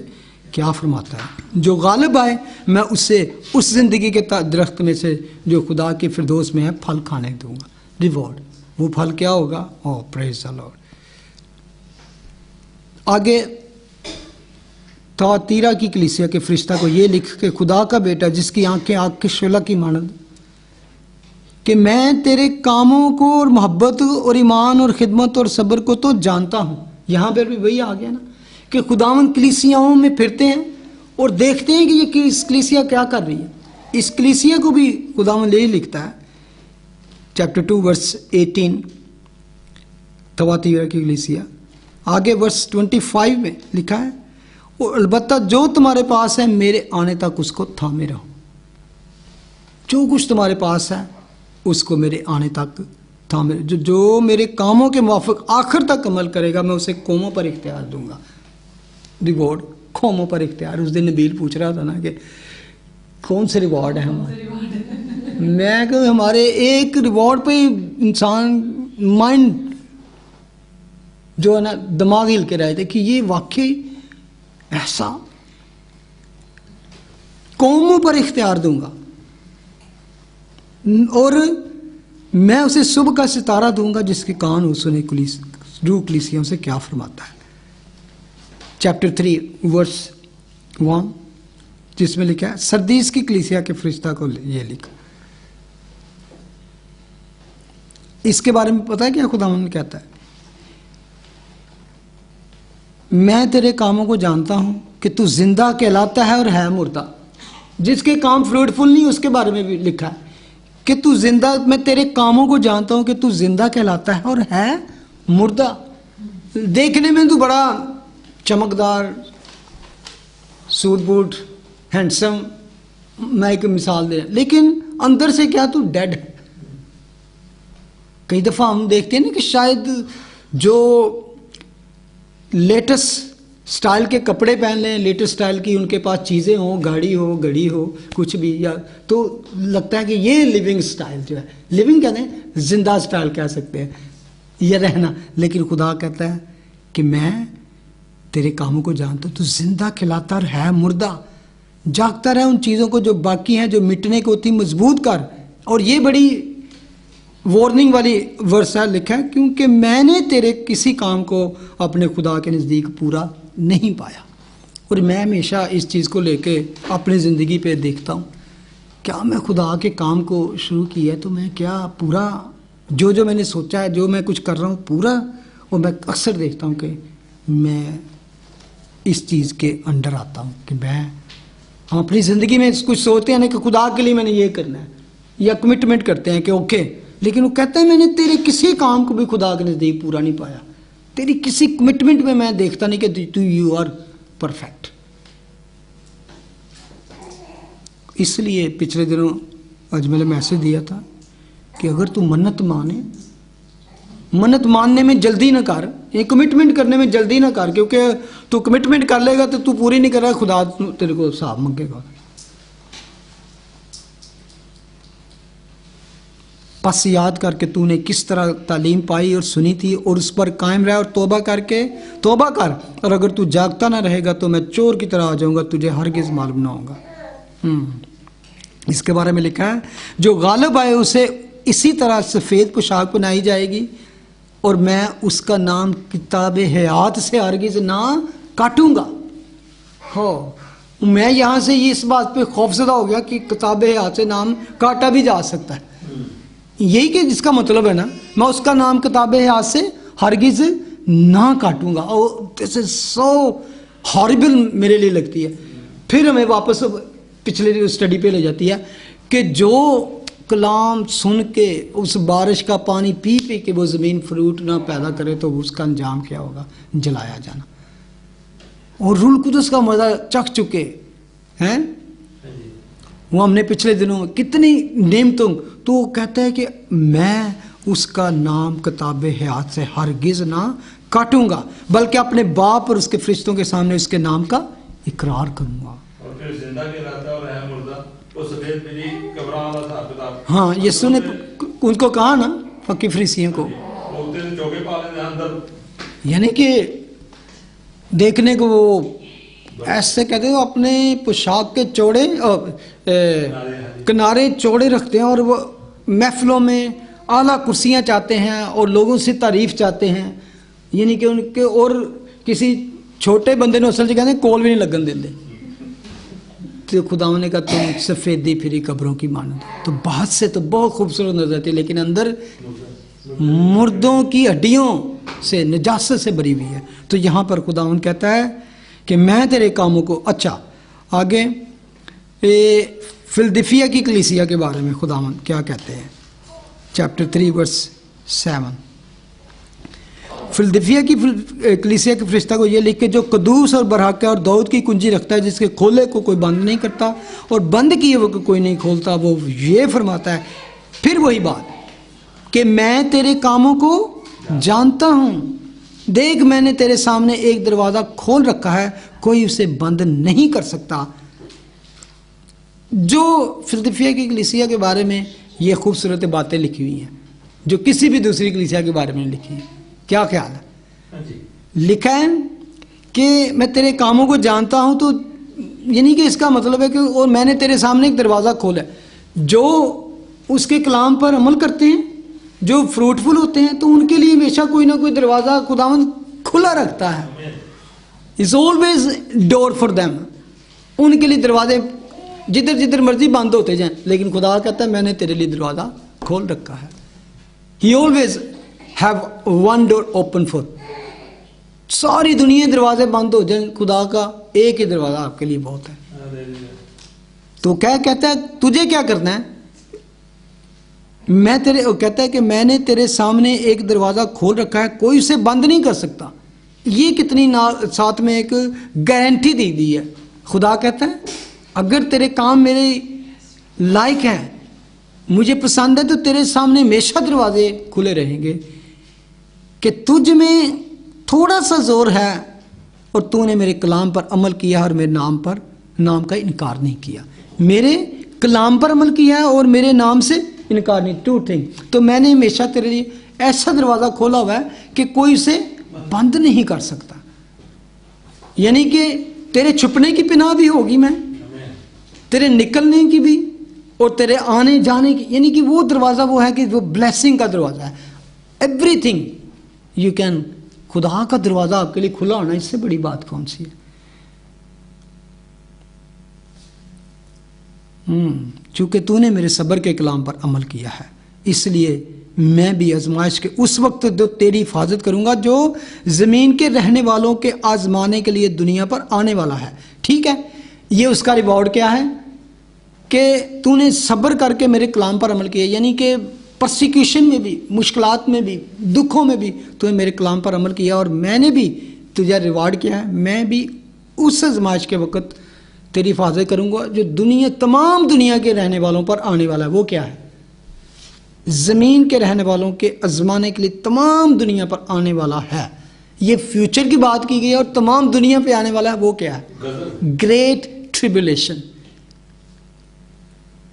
क्या फरमाता है। जो गालिब आए मैं उससे उस जिंदगी के दरख्त में से जो खुदा के फिरदौस में है फल खाने दूंगा, रिवॉर्ड। वो फल क्या होगा? ओह प्रेज द लॉर्ड। आगे तौतीरा की कलीसिया के फरिश्ता को ये लिख के खुदा का बेटा जिसकी आंखें आग के शोला की मानद, कि मैं तेरे कामों को और मोहब्बत और ईमान और खिदमत और सब्र को तो जानता हूँ। यहाँ पर भी वही आ गया ना कि खुदावंद कलीसियाओं में फिरते हैं और देखते हैं कि ये इस कलीसिया क्या कर रही है। इस कलीसिया को भी खुदावंद यही लिखता है, चैप्टर 2 वर्स 18 तवातीरा की कलीसिया। आगे वर्स 25 में लिखा है और अलबत्ता जो तुम्हारे पास है मेरे आने तक उसको थामे रहो। जो कुछ तुम्हारे पास है उसको मेरे आने तक थामे, जो मेरे कामों के मुवाफिक आखिर तक अमल करेगा मैं उसे कौमों पर इख्तियार दूंगा, रिवॉर्ड कौमों पर इख्तियार। उस दिन नबील पूछ रहा था ना कि कौन से रिवॉर्ड है हमारे। मैं कहूँ हमारे एक रिवॉर्ड पे इंसान माइंड जो है ना दिमाग हिल के रहे थे कि ये वाकई ऐसा, कौमों पर इख्तियार दूंगा और मैं उसे सुबह का सितारा दूंगा जिसके कान हो सुने रूह कलीसियाओं से क्या फरमाता है। चैप्टर 3 वर्स 1 जिसमें लिखा है सरदीस की कलीसिया के फरिश्ता को ये लिखा। इसके बारे में पता है क्या खुदावंद कहता है? मैं तेरे कामों को जानता हूं कि तू जिंदा कहलाता है और है मुर्दा। जिसके काम फ्रूटफुल नहीं उसके बारे में भी लिखा है कि तू जिंदा, मैं तेरे कामों को जानता हूं कि तू जिंदा कहलाता है और है मुर्दा। देखने में तू बड़ा चमकदार, सूट बूट, हैंडसम, मैं एक मिसाल दे, लेकिन अंदर से क्या तू डेड है। कई दफा हम देखते हैं ना कि शायद जो लेटेस्ट स्टाइल के कपड़े पहन लें, लेटेस्ट स्टाइल की उनके पास चीज़ें हों, गाड़ी हो, घड़ी हो, कुछ भी, या तो लगता है कि ये लिविंग स्टाइल जो है, लिविंग कहते हैं, जिंदा स्टाइल कह सकते हैं, ये रहना। लेकिन खुदा कहता है कि मैं तेरे कामों को जानता हूँ, तू जिंदा खिलाता है मुर्दा, जागता रहे उन चीज़ों को जो बाकी हैं, जो मिटने को होती, मजबूत कर। और ये बड़ी वार्निंग वाली वर्स है, लिखा है क्योंकि मैंने तेरे किसी काम को अपने खुदा के नज़दीक पूरा नहीं पाया। और मैं हमेशा इस चीज़ को लेके अपनी ज़िंदगी पे देखता हूँ, क्या मैं खुदा के काम को शुरू किया है तो मैं क्या पूरा जो जो मैंने सोचा है, जो मैं कुछ कर रहा हूँ पूरा। और मैं अक्सर देखता हूँ कि मैं इस चीज़ के अंडर आता हूँ कि हम अपनी ज़िंदगी में कुछ सोचते हैं ना कि खुदा के लिए मैंने ये करना है, या कमिटमेंट करते हैं कि ओके, लेकिन वो कहता है मैंने तेरे किसी काम को भी खुदा के नज़दीक पूरा नहीं पाया। तेरी किसी कमिटमेंट में मैं देखता नहीं कि तू यू आर परफेक्ट। इसलिए पिछले दिनों आज मैंने मैसेज दिया था कि अगर तू मन्नत माने, मन्नत मानने में जल्दी ना कर, ये कमिटमेंट करने में जल्दी ना कर, क्योंकि तू कमिटमेंट कर लेगा तो तू पूरी नहीं कर रहा, खुदा तेरे को हिसाब मांगेगा। बस याद करके तूने किस तरह तालीम पाई और सुनी थी और उस पर कायम रहा और तौबा कर। और अगर तू जागता ना रहेगा तो मैं चोर की तरह आ जाऊंगा, तुझे हरगिज़ मालूम ना होगा। इसके बारे में लिखा है जो गालिब आए उसे इसी तरह सफ़ेद पोशाक पहनाई जाएगी और मैं उसका नाम किताब हयात से हरगिज़ ना काटूंगा। हो, मैं यहाँ से इस बात पे खौफजदा हो गया कि किताब हयात से नाम काटा भी जा सकता है। यही कि जिसका मतलब है ना, मैं उसका नाम किताब हयात से हरगिज ना काटूंगा। और दिस इज सो हॉरिबल मेरे लिए लगती है। फिर हमें वापस पिछले स्टडी पे ले जाती है कि जो कलाम सुन के उस बारिश का पानी पी पी के वो ज़मीन फ्रूट ना पैदा करे तो उसका अंजाम क्या होगा? जलाया जाना। और रूल कुदस का मज़ा चख चुके हैं वो हमने पिछले दिनों में कितनी नेमतों। तो वो कहता है कि मैं उसका नाम किताब हयात से हरगिज़ ना काटूंगा, बल्कि अपने बाप और उसके फरिश्तों के सामने उसके नाम का इकरार करूंगा। और फिर जिंदा कहलाता और है मुर्दा, वो सफेद बिल्ली कब्रां वाला था किताब। हाँ, यीशु ने उनको कहा ना, फकी फरीसियों को, चौके पाले अंदर, यानी कि देखने को वो ऐसे कहते हैं, अपने पोशाक के चौड़े किनारे चौड़े रखते हैं और वो महफिलों में आला कुर्सियाँ चाहते हैं और लोगों से तारीफ चाहते हैं, यानी कि उनके, और किसी छोटे बंदे ने असल से कहते हैं कोल भी नहीं लगन देते। तो खुदावन ने कहा तुम सफ़ेदी फिरी कब्रों की मानो। तो बाहर से तो बहुत खूबसूरत नजर आती है, लेकिन अंदर मुर्दों की हड्डियों से, नजासत से भरी हुई है। तो यहाँ पर खुदावन कहता है कि मैं तेरे कामों को, अच्छा आगे फिलदिफिया की कलीसिया के बारे में खुदावन क्या कहते हैं, चैप्टर 3 वर्स 7। फिलदिफिया की कलीसिया के फरिश्ता को ये लिख के, जो कदूस और बरहक और दाऊद की कुंजी रखता है, जिसके खोले को कोई बंद नहीं करता और बंद किए वो कोई नहीं खोलता, वो ये फरमाता है, फिर वही बात कि मैं तेरे कामों को जानता हूँ, देख मैंने तेरे सामने एक दरवाज़ा खोल रखा है, कोई उसे बंद नहीं कर सकता। जो फिलदिफिया की कलीसिया के बारे में ये खूबसूरत बातें लिखी हुई हैं, जो किसी भी दूसरी कलीसिया के बारे में लिखी है, क्या ख्याल है? लिखा है कि मैं तेरे कामों को जानता हूं, तो यानी कि इसका मतलब है कि और मैंने तेरे सामने एक दरवाज़ा खोला। जो उसके कलाम पर अमल करते हैं, जो फ्रूटफुल होते हैं, तो उनके लिए हमेशा कोई ना कोई दरवाज़ा खुदावंद खुला रखता है। Is always door for them. उनके लिए दरवाजे जिधर जिधर मर्जी बंद होते जाएं, लेकिन खुदा कहता है मैंने तेरे लिए दरवाज़ा खोल रखा है। ही always have one door open for. सारी दुनिया दरवाजे बंद हो जाए, खुदा का एक ही दरवाज़ा आपके लिए बहुत है। तो क्या कहता है, तुझे क्या करना है? मैं तेरे, कहता है कि मैंने तेरे सामने एक दरवाज़ा खोल रखा है, कोई उसे बंद नहीं कर सकता। ये कितनी साथ में एक गारंटी दी दी है। खुदा कहता है अगर तेरे काम मेरे लायक हैं, मुझे पसंद है, तो तेरे सामने हमेशा दरवाजे खुले रहेंगे। कि तुझ में थोड़ा सा जोर है और तूने मेरे कलाम पर अमल किया और मेरे नाम का इनकार नहीं किया। मेरे कलाम पर अमल किया है और मेरे नाम से इनकार नहीं। Two thing. तो मैंने हमेशा तेरे लिए ऐसा दरवाज़ा खोला हुआ है कि कोई उसे बंद नहीं कर सकता। यानी कि तेरे छुपने की पनाह भी होगी मैं, तेरे निकलने की भी और तेरे आने जाने की। यानी कि वो दरवाज़ा वो है कि वो ब्लेसिंग का दरवाज़ा है। एवरीथिंग यू कैन, खुदा का दरवाज़ा आपके लिए खुला होना, इससे बड़ी बात कौन सी है? चूंकि तूने मेरे सब्र के कलाम पर अमल किया है, इसलिए मैं भी आजमाइश के उस वक्त जो तेरी हिफाजत करूंगा, जो ज़मीन के रहने वालों के आजमाने के लिए दुनिया पर आने वाला है। ठीक है, ये उसका रिवॉर्ड क्या है कि तूने सब्र करके मेरे कलाम पर अमल किया। यानी कि परसिक्यूशन में भी, मुश्किलात में भी, दुखों में भी तूने मेरे कलाम पर अमल किया और मैंने भी तुझे रिवार्ड किया है। मैं भी उस आजमाइश के वक़्त तेरी हिफाजत करूँगा जो तमाम दुनिया के रहने वालों पर आने वाला है। वो क्या है? ज़मीन के रहने वालों के आजमाने के लिए तमाम दुनिया पर आने वाला है। ये फ्यूचर की बात की गई है और तमाम दुनिया पे आने वाला है। वो क्या है? ग्रेट ट्रिबुलेशन,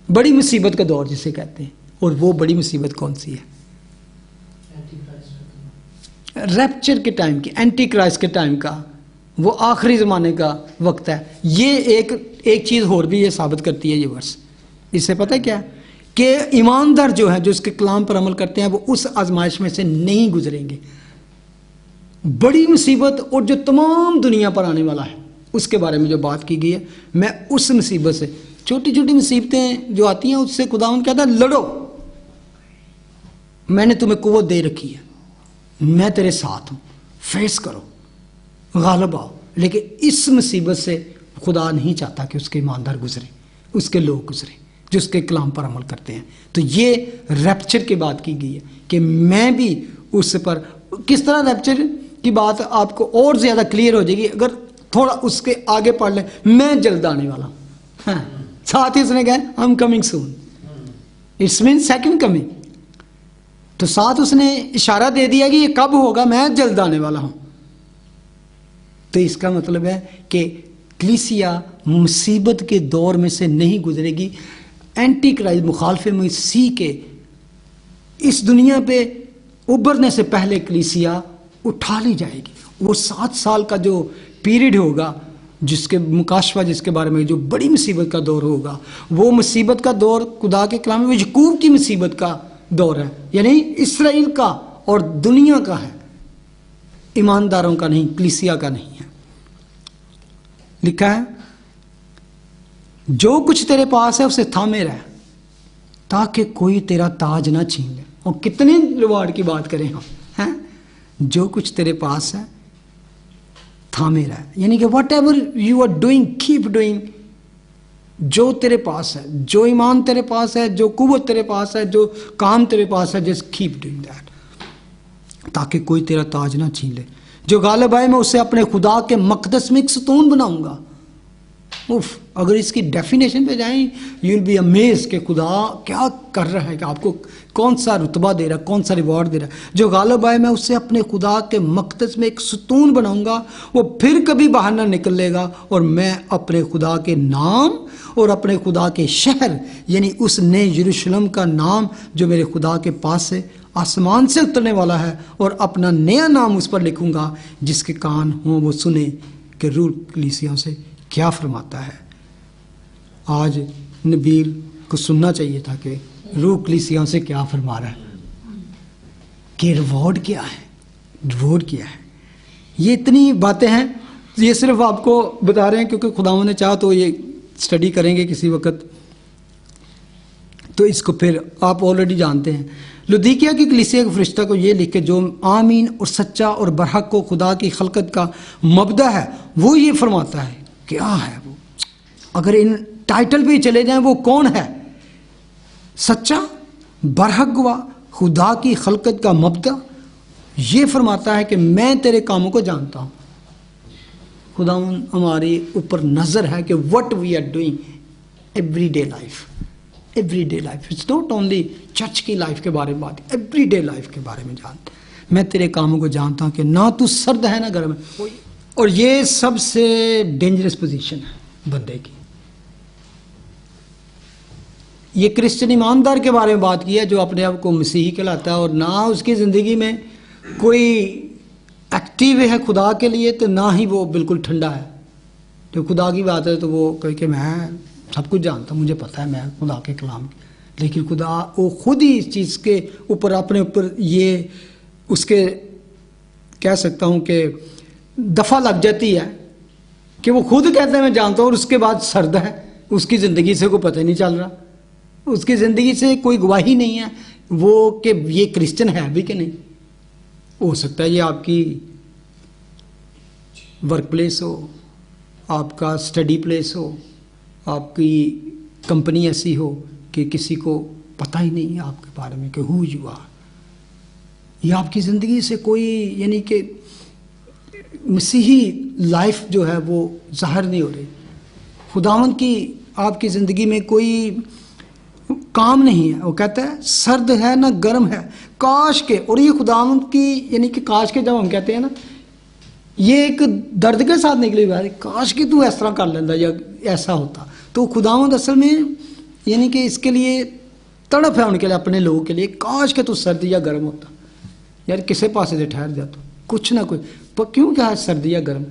बड़ी मुसीबत का दौर जिसे कहते हैं। और वो बड़ी मुसीबत कौन सी है? रैप्चर के टाइम की, एंटी क्राइस्ट के टाइम का, वो आखिरी ज़माने का वक्त है। ये एक चीज़ और भी ये साबित करती है ये वर्ष। इससे पता है क्या कि ईमानदार जो है, जो उसके कलाम पर अमल करते हैं, वो उस आजमाइश में से नहीं गुजरेंगे। बड़ी मुसीबत और जो तमाम दुनिया पर आने वाला है उसके बारे में जो बात की गई है, मैं उस मुसीबत से, छोटी छोटी मुसीबतें जो आती हैं उससे खुदावंद कहता है लड़ो। मैंने तुम्हें कुव्वत दे रखी है, मैं तेरे साथ हूँ, फेस करो, गालिब आओ। लेकिन इस मुसीबत से खुदा नहीं चाहता कि उसके ईमानदार गुजरे, उसके लोग गुजरे जो उसके कलाम पर अमल करते हैं। तो ये रैप्चर की बात की गई है कि मैं भी उस पर, किस तरह रैप्चर की बात आपको और ज़्यादा क्लियर हो जाएगी अगर थोड़ा उसके आगे पढ़ लें। मैं जल्द आने वाला हूँ, हाँ, साथ ही उसने कहा I am coming soon, it's mean second coming. तो साथ उसने इशारा दे दिया कि ये कब होगा, मैं जल्द आने वाला हूँ। तो इसका मतलब है कि कलीसिया मुसीबत के दौर में से नहीं गुजरेगी। एंटी क्राइस्ट मुखालफ मसीह के इस दुनिया पे उभरने से पहले कलीसिया उठा ली जाएगी। वो 7 साल का जो पीरियड होगा, जिसके मुकाशवा, जिसके बारे में जो बड़ी मुसीबत का दौर होगा, वो मुसीबत का दौर खुदा के कलाम में याकूब की मुसीबत का दौर है, यानी इसराइल का और दुनिया का है, ईमानदारों का नहीं, कलीसिया का नहीं है। लिखा है जो कुछ तेरे पास है उसे थामे रह ताकि कोई तेरा ताज ना छीन ले। और कितने रिवार्ड की बात करें हम, हैं? जो कुछ तेरे पास है थामे रह, यानी कि whatever you are doing keep doing. जो तेरे पास है, जो ईमान तेरे पास है, जो कुव्वत तेरे पास है, जो काम तेरे पास है, जस्ट कीप डूइंग दैट ताकि कोई तेरा ताज ना छीन ले। जो गालिब आए मैं उसे अपने खुदा के मकदस में एक सतून बनाऊंगा। उफ, अगर इसकी डेफिनेशन पे जाएं यू विल बी अमेज कि खुदा क्या कर रहा है, कि आपको कौन सा रुतबा दे रहा है, कौन सा रिवॉर्ड दे रहा है। जो गालिब आए मैं उससे अपने खुदा के मकदस में एक सतून बनाऊंगा, वो फिर कभी बाहर ना निकलेगा, और मैं अपने खुदा के नाम और अपने खुदा के शहर यानी उस नए यरूशलेम का नाम जो मेरे खुदा के पास से आसमान से उतरने वाला है, और अपना नया नाम उस पर लिखूंगा। जिसके कान हों वो सुने कि रूह कलीसियाओं से क्या फरमाता है। आज नबील को सुनना चाहिए था कि रूह कलीसियाओं से क्या फरमा रहा है, कि रिवॉर्ड क्या है, रिवॉर्ड क्या है। ये इतनी बातें हैं, ये सिर्फ आपको बता रहे हैं क्योंकि खुदावंद ने चाहा तो ये स्टडी करेंगे किसी वक्त, तो इसको फिर आप ऑलरेडी जानते हैं। लुदीकिया की कलीसिया के फरिश्ता को ये लिख के जो आमीन और सच्चा और बरहक को खुदा की खलकत का मबदा है, वो ये फरमाता है। क्या है वो? अगर इन टाइटल पे चले जाएं, वो कौन है? सच्चा, बरहक व खुदा की खलकत का मबदा। ये फरमाता है कि मैं तेरे कामों को जानता हूँ। खुदावंद हमारे ऊपर नज़र है कि what we are doing everyday life, everyday life. It's not only church की लाइफ के बारे में बात, एवरीडे लाइफ के बारे में जानते। मैं तेरे कामों को जानता हूँ कि ना तू सर्द है ना गर्म है। और ये सबसे डेंजरस पोजीशन है बंदे की। ये क्रिश्चियन ईमानदार के बारे में बात की है जो अपने आप को मसीही कहलाता है, और ना उसकी ज़िंदगी में कोई एक्टिव है खुदा के लिए, तो ना ही वो बिल्कुल ठंडा है। जो खुदा की बात है तो वो कहे कि मैं सब कुछ जानता हूँ, मुझे पता है मैं खुदा के कलाम। लेकिन खुदा वो खुद ही इस चीज़ के ऊपर अपने ऊपर ये उसके कह सकता हूँ कि दफ़ा लग जाती है कि वो खुद कहता है मैं जानता हूँ, और उसके बाद सर्द है, उसकी ज़िंदगी से कोई पता नहीं चल रहा, उसकी ज़िंदगी से कोई गवाही नहीं है वो कि ये क्रिश्चियन है भी कि नहीं। हो सकता है ये आपकी वर्क प्लेस हो, आपका स्टडी प्लेस हो, आपकी कंपनी ऐसी हो कि किसी को पता ही नहीं है आपके बारे में कि हु यू आर। ये आपकी ज़िंदगी से कोई यानी कि मसीही लाइफ जो है वो ज़ाहिर नहीं हो रही। खुदावंद की आपकी ज़िंदगी में कोई काम नहीं है। वो कहता है सर्द है ना गर्म है, काश के। और ये खुदावंद की यानी कि काश के जब हम कहते हैं ना, ये एक दर्द के साथ निकली बात है, काश कि तू इस तरह कर लेंदा या ऐसा होता। तो खुदावंद असल में यानी कि इसके लिए तड़प है उनके लिए, अपने लोगों के लिए, काश के तू सर्द या गर्म होता। यार किसे पासे से ठहर जाता कुछ ना कुछ। पर क्यों क्या है सर्द या गर्म?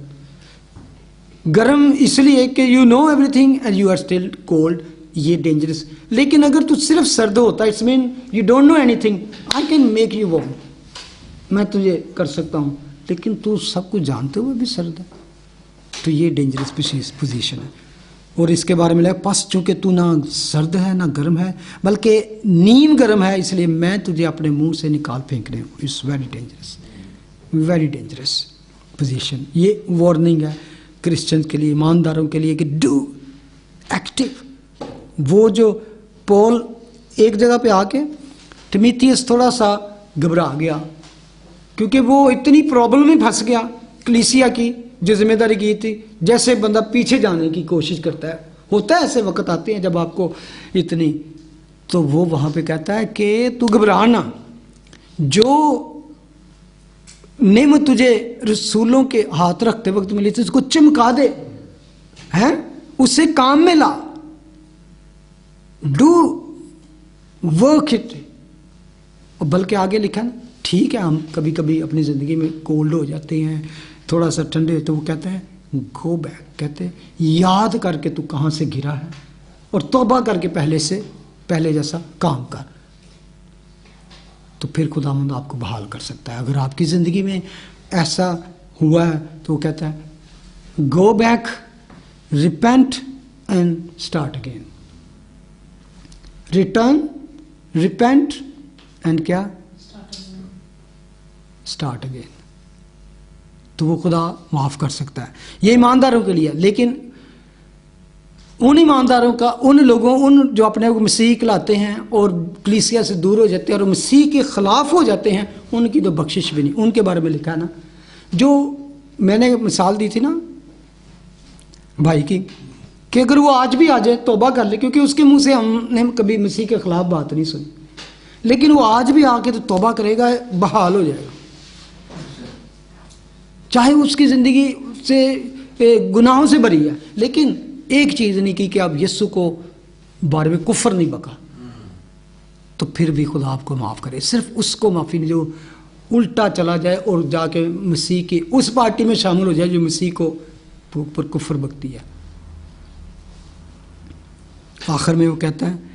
गर्म इसलिए कि you know everything and you are still cold, ये डेंजरस। लेकिन अगर तू सिर्फ सर्द होता, it's mean you don't know anything, I can make you warm, मैं तुझे कर सकता हूँ, लेकिन तू सब कुछ जानते हुए भी सर्द है, तो ये डेंजरस पोजीशन है। और इसके बारे में लगा पस चूंकि तू ना सर्द है ना गर्म है बल्कि नीम गर्म है, इसलिए मैं तुझे अपने मुंह से निकाल फेंक रही हूँ। It's very dangerous position. ये वार्निंग है क्रिश्चियन के लिए, ईमानदारों के लिए कि डू एक्टिव। वो जो पॉल एक जगह पे आके तिमिथियस थोड़ा सा घबरा गया क्योंकि वो इतनी प्रॉब्लम में फंस गया कलीसिया की जो जिम्मेदारी की थी, जैसे बंदा पीछे जाने की कोशिश करता है। होता है ऐसे वक्त आते हैं जब आपको इतनी, तो वो वहां पे कहता है कि तू घबरा ना, जो नेमत तुझे रसूलों के हाथ रखते वक्त मिली थी उसको चमका दे, हैं उसे काम में ला, डू वर्क इट। और बल्कि आगे लिखा ना, ठीक है हम कभी कभी अपनी ज़िंदगी में कोल्ड हो जाते हैं, थोड़ा सा ठंडे, तो वो कहते हैं गो बैक, कहते हैं याद करके तू कहाँ से गिरा है और तौबा करके पहले जैसा काम कर, तो फिर खुदावंद आपको बहाल कर सकता है। अगर आपकी ज़िंदगी में ऐसा हुआ है तो वो कहता है go back, repent and start again. Return, repent and क्या, स्टार्ट अगेन। तो वो खुदा माफ कर सकता है। ये ईमानदारों के लिए, लेकिन उन ईमानदारों का, उन लोगों, उन जो अपने को मसीह कहलाते हैं और कलीसिया से दूर हो जाते हैं और मसीह के खिलाफ हो जाते हैं, उनकी तो बख्शिश भी नहीं। उनके बारे में लिखा है ना, जो मैंने मिसाल दी थी ना भाई की, कि अगर वो आज भी आ जाए तौबा कर ले, क्योंकि उसके मुंह से हमने कभी मसीह के खिलाफ बात नहीं सुनी, लेकिन वो आज भी आके तो तौबा करेगा, बहाल हो जाएगा। चाहे उसकी ज़िंदगी से गुनाहों से भरी है, लेकिन एक चीज़ नहीं की कि आप यीशु को बारे में कुफर नहीं बका, तो फिर भी खुदा आपको माफ़ करे। सिर्फ उसको माफ़ी नहीं, जो उल्टा चला जाए और जाके मसीह की उस पार्टी में शामिल हो जाए जो मसीह को ऊपर कुफर बकती है। आखिर में वो कहता है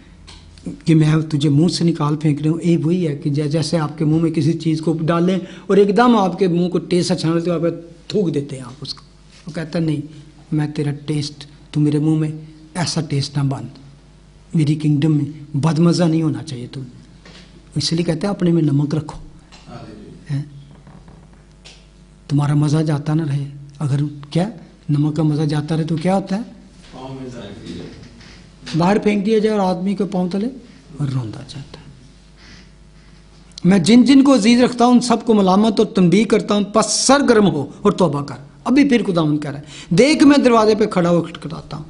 कि मैं तुझे मुंह से निकाल फेंक रही हूँ। ये वही है कि जैसे आपके मुंह में किसी चीज़ को डालें और एकदम आपके मुंह को टेस्ट अच्छा तो आप थूक देते हैं आप उसको। वो कहता है नहीं, मैं तेरा टेस्ट, तू मेरे मुंह में ऐसा टेस्ट ना बन, मेरी किंगडम में बदमज़ा नहीं होना चाहिए तुम। इसलिए कहते हैं अपने में नमक रखो, है तुम्हारा मज़ा जाता ना रहे। अगर क्या नमक का मज़ा जाता रहे तो क्या होता है, बाहर फेंक दिया जाए और आदमी के पांव तले और रोंदा जाता है। मैं जिन जिन को अजीज रखता हूं उन सबको मलामत और तंबीह करता हूं, बस सर गर्म हो और तौबा कर। अभी फिर खुदावंद कह रहा है, देख मैं दरवाजे पे खड़ा होकर खटखटाता हूं,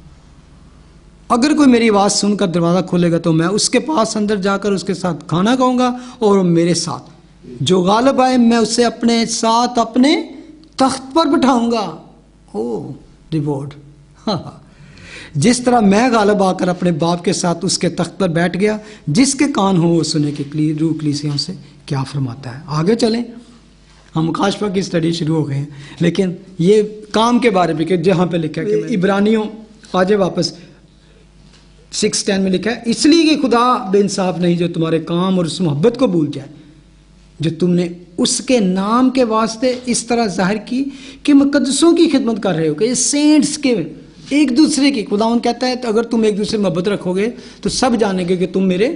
अगर कोई मेरी आवाज़ सुनकर दरवाज़ा खोलेगा तो मैं उसके पास अंदर जाकर उसके साथ खाना खाऊंगा और मेरे साथ। जो गालिब आए मैं उसे अपने साथ अपने तख्त पर बिठाऊंगा। ओ रिवॉर्ड, हाँ, जिस तरह मैं गालिब आकर अपने बाप के साथ उसके तख्त पर बैठ गया। जिसके कान हो वो सुने कि रूह कलीसियाओं से क्या फरमाता है। आगे चलें, हम मुकाशफा की स्टडी शुरू हो गए हैं, लेकिन ये काम के बारे में कि जहाँ पे लिखा है कि इब्रानियों आजे वापस 6:10 में लिखा है, इसलिए कि खुदा बेइंसाफ नहीं जो तुम्हारे काम और उस मोहब्बत को भूल जाए जो तुमने उसके नाम के वास्ते इस तरह जाहिर की कि मुकद्दसों की खिदमत कर रहे हो, कि सेंट्स के एक दूसरे की। खुदावंद कहता है तो अगर तुम एक दूसरे मोहब्बत रखोगे तो सब जानेंगे कि तुम मेरे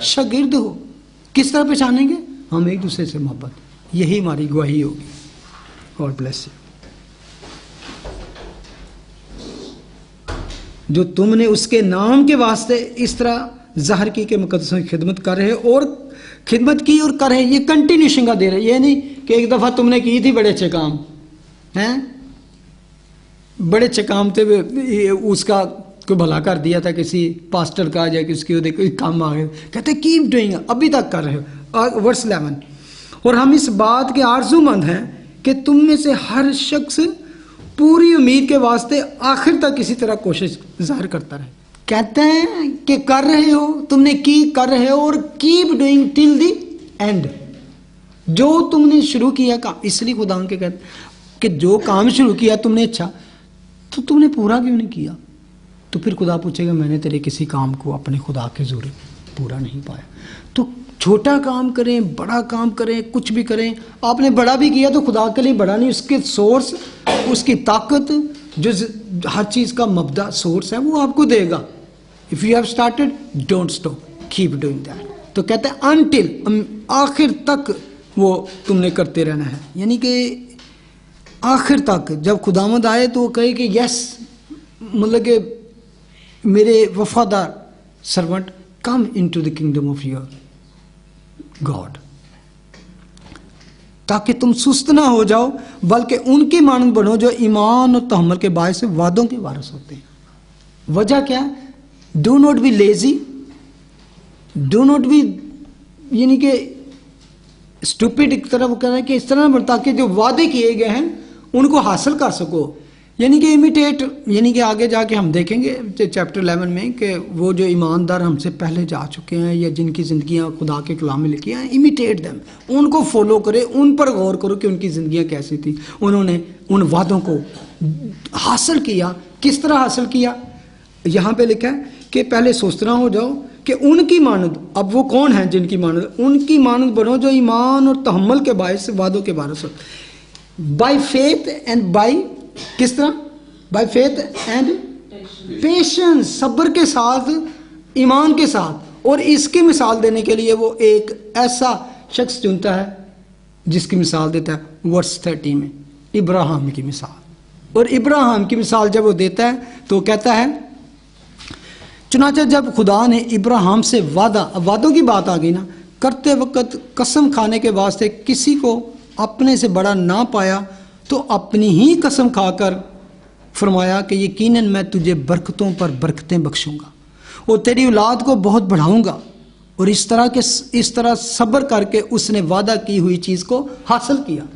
शागिर्द हो। किस तरह पहचानेंगे, हम एक दूसरे से मोहब्बत, यही हमारी गवाही होगी। God bless you. जो तुमने उसके नाम के वास्ते इस तरह जाहिर की कि मुकद्दसों की खिदमत कर रहे और खिदमत की और कर रहे, ये कंटिन्यूशन का दे रहे। ये नहीं कि एक दफ़ा तुमने की थी बड़े अच्छे काम हैं, बड़े अच्छे काम थे, उसका कोई भला कर दिया था किसी पास्टर का या किसकी कोई काम आ गए, कहते कीप डूइंग, अभी तक कर रहे हो। वर्स 11, और हम इस बात के आरज़ूमंद हैं कि तुम में से हर शख्स पूरी उम्मीद के वास्ते आखिर तक किसी तरह कोशिश जाहिर करता रहे। कहते हैं कि कर रहे हो, तुमने की कर रहे हो और keep doing till the end. जो तुमने शुरू किया काम, इसलिए खुदा उनके कहते कि जो काम शुरू किया तुमने अच्छा, तो तुमने पूरा क्यों नहीं किया। तो फिर खुदा पूछेगा मैंने तेरे किसी काम को अपने खुदा के ज़ोरे पूरा नहीं पाया। तो छोटा काम करें, बड़ा काम करें, कुछ भी करें, आपने बड़ा भी किया तो खुदा के लिए बड़ा नहीं, उसके सोर्स, उसकी ताकत, जो हर चीज़ का मबदा सोर्स है वो आपको देगा। If you have started don't stop, keep doing that. तो कहते हैं अनटिल, आखिर तक वो तुमने करते रहना है, यानी कि आखिर तक। जब खुदावंद आए तो वो कहे कि यस, मतलब कि मेरे वफादार servant, come into the kingdom of your God, ताकि तुम सुस्त ना हो जाओ बल्कि उनकी मानद बनो जो ईमान और तहम्मुल के बायस से वादों के वारिस होते हैं। वजह क्या है? Do not be lazy, do not be, यानी कि स्टूपिड एक तरह वो कह रहा है कि इस तरह ना, ताकि जो वादे किए गए हैं उनको हासिल कर सको, यानी कि इमिटेट। यानी कि आगे जाके हम देखेंगे चैप्टर 11 में कि वो जो ईमानदार हमसे पहले जा चुके हैं या जिनकी ज़िंदगियां खुदा के कलाम में लिखी हैं, इमिटेट देम, उनको फॉलो करे, उन पर गौर करो कि उनकी ज़िंदगियां कैसी थी। उन्होंने उन वादों को हासिल किया। किस तरह हासिल किया? यहाँ पे लिखा है कि पहले सोचना हो जाओ कि उनकी मानद, अब वो कौन है जिनकी मानद, उनकी मानद बनो जो ईमान और तहम्मुल के बायस वादों के वारिस हो, बाय फेथ एंड बाय, किस तरह? बाय फेथ एंड पेशेंस, सब्र के साथ, ईमान के साथ। और इसकी मिसाल देने के लिए वो एक ऐसा शख्स चुनता है जिसकी मिसाल देता है वर्स 30 में, इब्राहिम की मिसाल। और इब्राहिम की मिसाल जब वो देता है तो कहता है, चुनांचे जब खुदा ने इब्राहिम से वादा, अब वादों की बात आ गई ना, करते वक्त कसम खाने के वास्ते किसी को अपने से बड़ा ना पाया तो अपनी ही कसम खाकर फरमाया कि यकीनन मैं तुझे बरकतों पर बरकतें बख्शूंगा और तेरी औलाद को बहुत बढ़ाऊंगा। और इस तरह सब्र करके उसने वादा की हुई चीज़ को हासिल किया।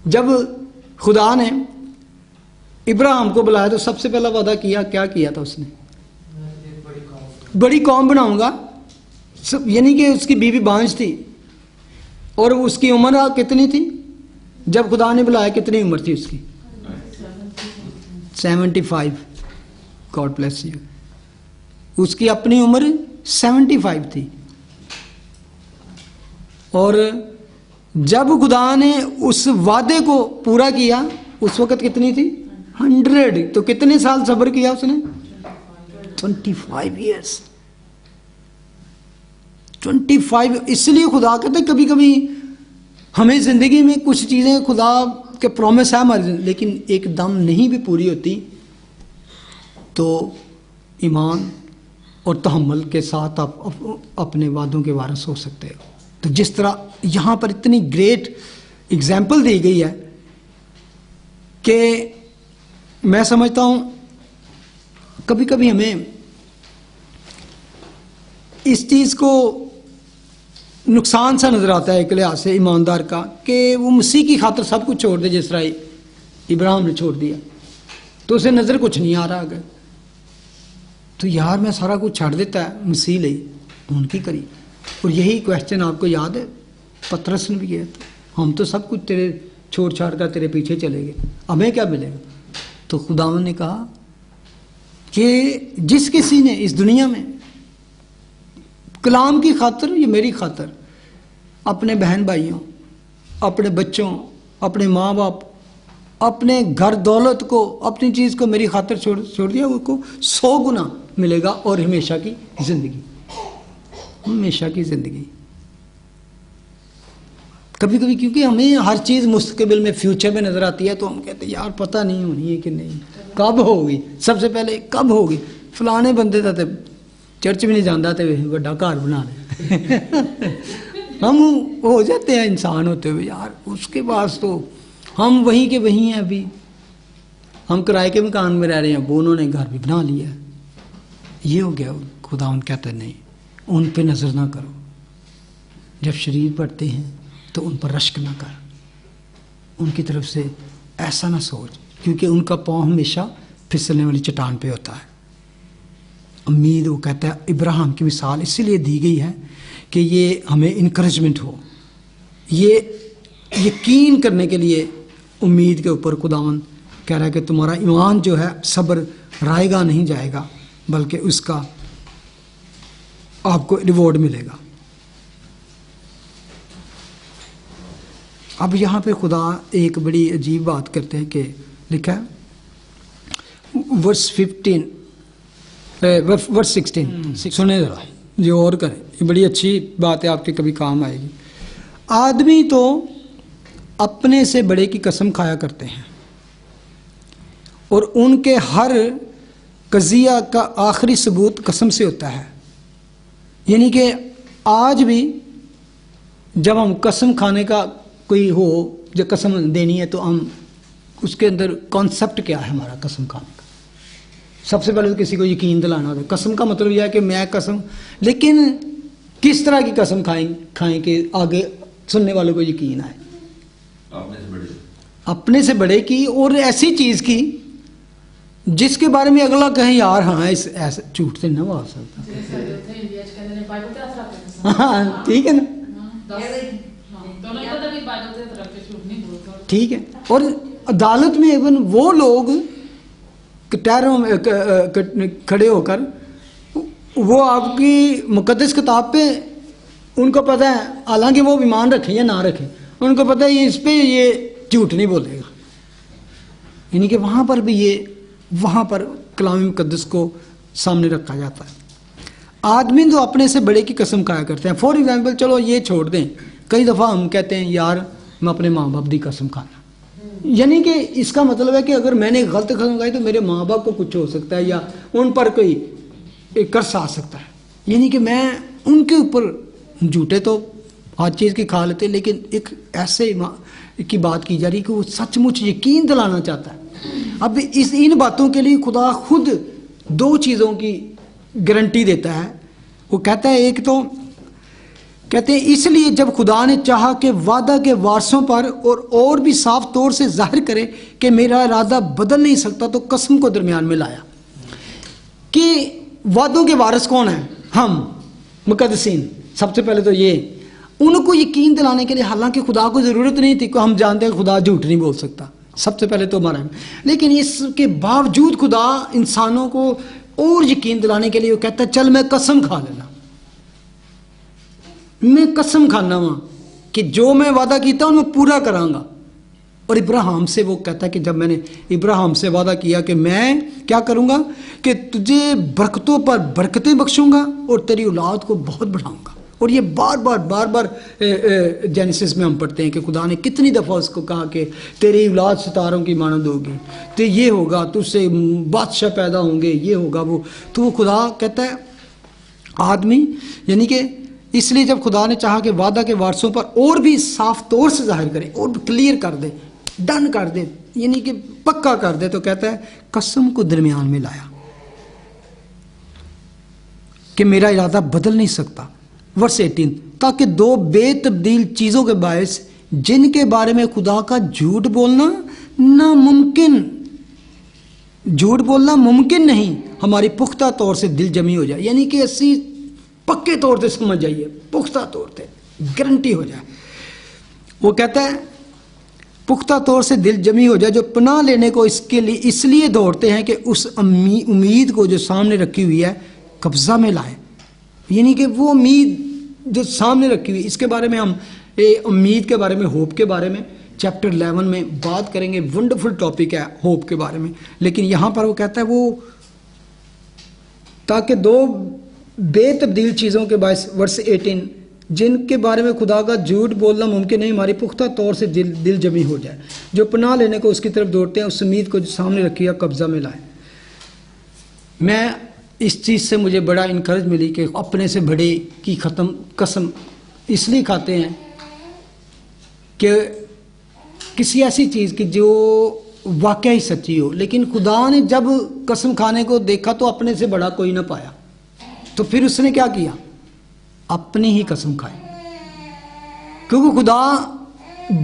जब खुदा ने इब्राहिम को बुलाया तो सबसे पहला वादा किया, क्या किया था उसने? बड़ी कौम बनाऊंगा। यानी कि उसकी बीवी बांझ थी और उसकी उम्र कितनी थी जब खुदा ने बुलाया? कितनी उम्र थी उसकी? 75। God bless you. उसकी अपनी उम्र 75 थी। और जब खुदा ने उस वादे को पूरा किया उस वक्त कितनी थी? 100। तो कितने साल सब्र किया उसने? 25 ईयर्स। 25। इसलिए खुदा कहते कभी कभी हमें ज़िंदगी में कुछ चीज़ें खुदा के प्रॉमिस है हमारी, लेकिन एकदम नहीं भी पूरी होती तो ईमान और तहम्मुल के साथ आप अपने वादों के वारिस हो सकते हो। तो जिस तरह यहाँ पर इतनी ग्रेट एग्जाम्पल दी गई है कि मैं समझता हूँ कभी कभी हमें इस चीज़ को नुकसान सा नज़र आता है एक लिहाज से ईमानदार का, कि वो मसीह की खातर सब कुछ छोड़ दे, जिस तरह इब्राहिम ने छोड़ दिया। तो उसे नज़र कुछ नहीं आ रहा अगर, तो यार मैं सारा कुछ छाड़ देता है मसीह ले, उनकी करी। और यही क्वेश्चन आपको याद है पतरस ने भी किया था, हम तो सब कुछ तेरे छोड़ छाड़ कर तेरे पीछे चले गए, हमें क्या मिलेगा? तो खुदावंद ने कहा कि जिस किसी ने इस दुनिया में कलाम की खातर, ये मेरी खातर, अपने बहन भाइयों, अपने बच्चों, अपने माँ बाप, अपने घर दौलत को, अपनी चीज़ को मेरी खातर छोड़ दिया, उसको 100 गुना मिलेगा और हमेशा की ज़िंदगी, हमेशा की ज़िंदगी। कभी कभी क्योंकि हमें हर चीज़ मुस्तकबिल में, फ्यूचर में नज़र आती है तो हम कहते हैं यार पता नहीं होनी है कि नहीं, कब होगी, सबसे पहले कब होगी। फलाने बंदे का तो चर्च भी नहीं जाता तो बड़ा घर बना ले हम हो जाते हैं इंसान होते हुए यार, उसके पास तो हम वहीं के वहीं हैं। अभी हम किराए के मकान में रह रहे हैं, वो उन्होंने घर भी बना लिया, ये हो गया। खुदा उन कहते नहीं, उन पे नज़र ना करो, जब शरीर बढ़ते हैं तो उन पर रश्क ना कर, उनकी तरफ से ऐसा ना सोच, क्योंकि उनका पाँव हमेशा फिसलने वाली चट्टान पे होता है। उम्मीद, वो कहता है इब्राहिम की मिसाल इसीलिए दी गई है कि ये हमें इनकरेजमेंट हो, ये यकीन करने के लिए उम्मीद के ऊपर खुदावंद कह रहा है कि तुम्हारा ईमान जो है सब्र रायगा नहीं जाएगा, बल्कि उसका आपको रिवॉर्ड मिलेगा। अब यहाँ पे खुदा एक बड़ी अजीब बात करते हैं कि लिखा है वर्स 15 वर्स 16 सुने जरा, जो और करें, ये बड़ी अच्छी बात है, आपके कभी काम आएगी। आदमी तो अपने से बड़े की कसम खाया करते हैं और उनके हर कजिया का आखिरी सबूत कसम से होता है। यानी कि आज भी जब हम कसम खाने का कोई हो, जो कसम देनी है, तो हम उसके अंदर कॉन्सेप्ट क्या है हमारा कसम खाने का। सबसे पहले तो किसी को यकीन दिलाना होता है। कसम का मतलब यह है कि मैं कसम, लेकिन किस तरह की कसम खाएं कि आगे सुनने वालों को यकीन आए। अपने से बड़े की, और ऐसी चीज़ की जिसके बारे में अगला कहे यार हाँ इस ऐसे झूठ से ना बोल सकता। हाँ ठीक है ना, ठीक है। और अदालत में इवन वो लोग टैरों में खड़े होकर, वो आपकी मुकद्दस किताब पे उनको पता है, हालांकि वो ईमान रखें या ना रखें, उनको पता है इस पे ये झूठ नहीं बोलेगा। यानी कि वहाँ पर भी ये, वहाँ पर कलाम मुकद्दस को सामने रखा जाता है। आदमी तो अपने से बड़े की कसम खाया करते हैं। फॉर एग्जाम्पल चलो ये छोड़ दें, कई दफ़ा हम कहते हैं यार मैं अपने माँ बाप की कसम खाना, यानी कि इसका मतलब है कि अगर मैंने गलत कसम खाई तो मेरे माँ बाप को कुछ हो सकता है या उन पर कोई कर्ज आ सकता है। यानी कि मैं उनके ऊपर, झूठे तो हर चीज़ की खा लेते, लेकिन एक ऐसे की बात की जा रही कि वो सचमुच यकीन दिलाना चाहता है। अब इन बातों के लिए खुदा खुद दो चीज़ों की गारंटी देता है। वो कहता है, एक तो कहते हैं इसलिए जब खुदा ने चाहा कि वादा के वारसों पर और भी साफ तौर से जाहिर करे कि मेरा इरादा बदल नहीं सकता, तो कसम को दरमियान में लाया। कि वादों के वारिस कौन है? हम मुकद्दसीन। सबसे पहले तो ये उनको यकीन दिलाने के लिए, हालांकि खुदा को ज़रूरत नहीं थी, हम जानते हैं खुदा झूठ नहीं बोल सकता, सबसे पहले तो हमारा, लेकिन इसके बावजूद खुदा इंसानों को और यकीन दिलाने के लिए वो कहता है चल मैं कसम खा लेना, मैं कसम खाना वहाँ कि जो मैं वादा किया मैं पूरा करांगा। और इब्राहिम से वो कहता है कि जब मैंने इब्राहिम से वादा किया कि मैं क्या करूँगा कि तुझे बरकतों पर बरकतें बख्शूंगा और तेरी औलाद को बहुत बढ़ाऊंगा। और ये बार बार जेनेसिस में हम पढ़ते हैं कि खुदा ने कितनी दफ़ा उसको कहा कि तेरी औलाद सितारों की मानद होगी, तो ये होगा, तुझसे बादशाह पैदा होंगे, ये होगा वो। तो वो खुदा कहता है आदमी, यानी कि इसलिए जब खुदा ने चाहा कि वादा के वारसों पर और भी साफ तौर से जाहिर करे और क्लियर कर दे, डन कर दे, यानी कि पक्का कर दे, तो कहता है कसम को दरमियान में लाया कि मेरा इरादा बदल नहीं सकता। वर्स 18, ताकि दो बेतब्दील चीज़ों के बायस जिनके बारे में खुदा का झूठ बोलना नामुमकिन, झूठ बोलना मुमकिन नहीं, हमारी पुख्ता तौर से दिल जमी हो जाए। यानी कि ऐसी पक्के तौर से समझ जाइए, पुख्ता तौर से गारंटी हो जाए। वो कहता है पुख्ता तौर से दिल जमी हो जाए, जो पनाह लेने को इसके लिए इसलिए दौड़ते हैं कि उस उम्मीद को जो सामने रखी हुई है कब्जा में लाए। यानी कि वो उम्मीद जो सामने रखी हुई, इसके बारे में हम उम्मीद के बारे में, होप के बारे में चैप्टर 11 में बात करेंगे। वंडरफुल टॉपिक है होप के बारे में। लेकिन यहाँ पर वो कहता है वो ताकि दो बेतब्दील चीज़ों के बायस, वर्स 18, जिनके बारे में खुदा का झूठ बोलना मुमकिन नहीं, हमारी पुख्ता तौर से दिल जमी हो जाए, जो पनाह लेने को उसकी तरफ दौड़ते हैं, उस उम्मीद को जो सामने रखी है कब्जा में लाए। मैं इस चीज़ से मुझे बड़ा इनकरेज मिली कि अपने से बड़े की कसम इसलिए खाते हैं कि किसी ऐसी चीज़ की जो वाकई ही सच्ची हो। लेकिन खुदा ने जब कसम खाने को देखा तो अपने से बड़ा कोई ना पाया, तो फिर उसने क्या किया? अपनी ही कसम खाई। क्योंकि खुदा,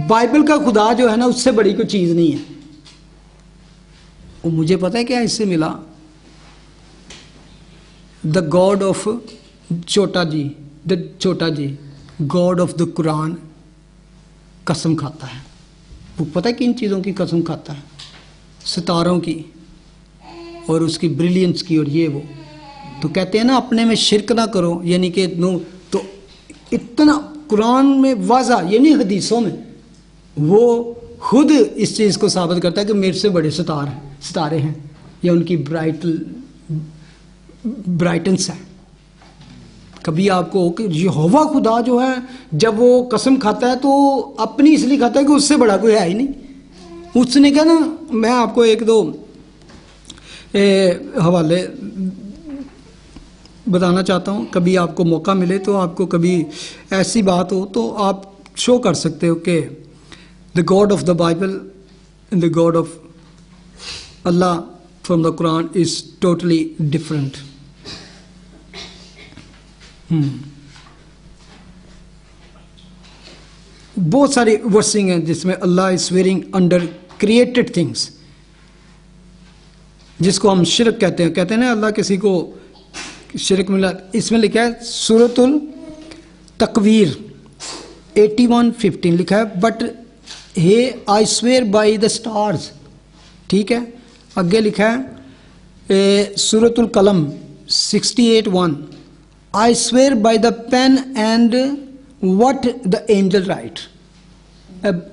बाइबल का खुदा जो है ना, उससे बड़ी कोई चीज़ नहीं है। वो मुझे पता है क्या इससे मिला? द गॉड ऑफ छोटा जी गॉड ऑफ द कुरान कसम खाता है। वो पता है किन चीज़ों की कसम खाता है? सितारों की और उसकी ब्रिलियंस की और ये वो। तो कहते हैं ना अपने में शिरक ना करो, यानी कि तो इतना कुरान में वाज़ा, यानी हदीसों में वो खुद इस चीज़ को साबित करता है कि मेरे से बड़े सितारे हैं। या उनकी ब्राइटनेस है। कभी आपको कि यहोवा खुदा जो है जब वो कसम खाता है तो अपनी इसलिए खाता है कि उससे बड़ा कोई है ही नहीं। उसने कहा ना, मैं आपको एक दो हवाले बताना चाहता हूँ, कभी आपको मौका मिले तो आपको कभी ऐसी बात हो तो आप शो कर सकते हो कि the God of the Bible and the God of Allah from the Quran is totally different. बहुत सारी वर्सिंग हैं जिसमें Allah is swearing under created things, जिसको हम शिरक कहते हैं ना, अल्लाह किसी को शिरक मिला। इसमें लिखा है सूरतुल तकवीर 81:15 लिखा है, but he I swear by the stars, ठीक है। आगे लिखा है सूरतुल Qalam 68:1, I swear by the pen and what the angel write.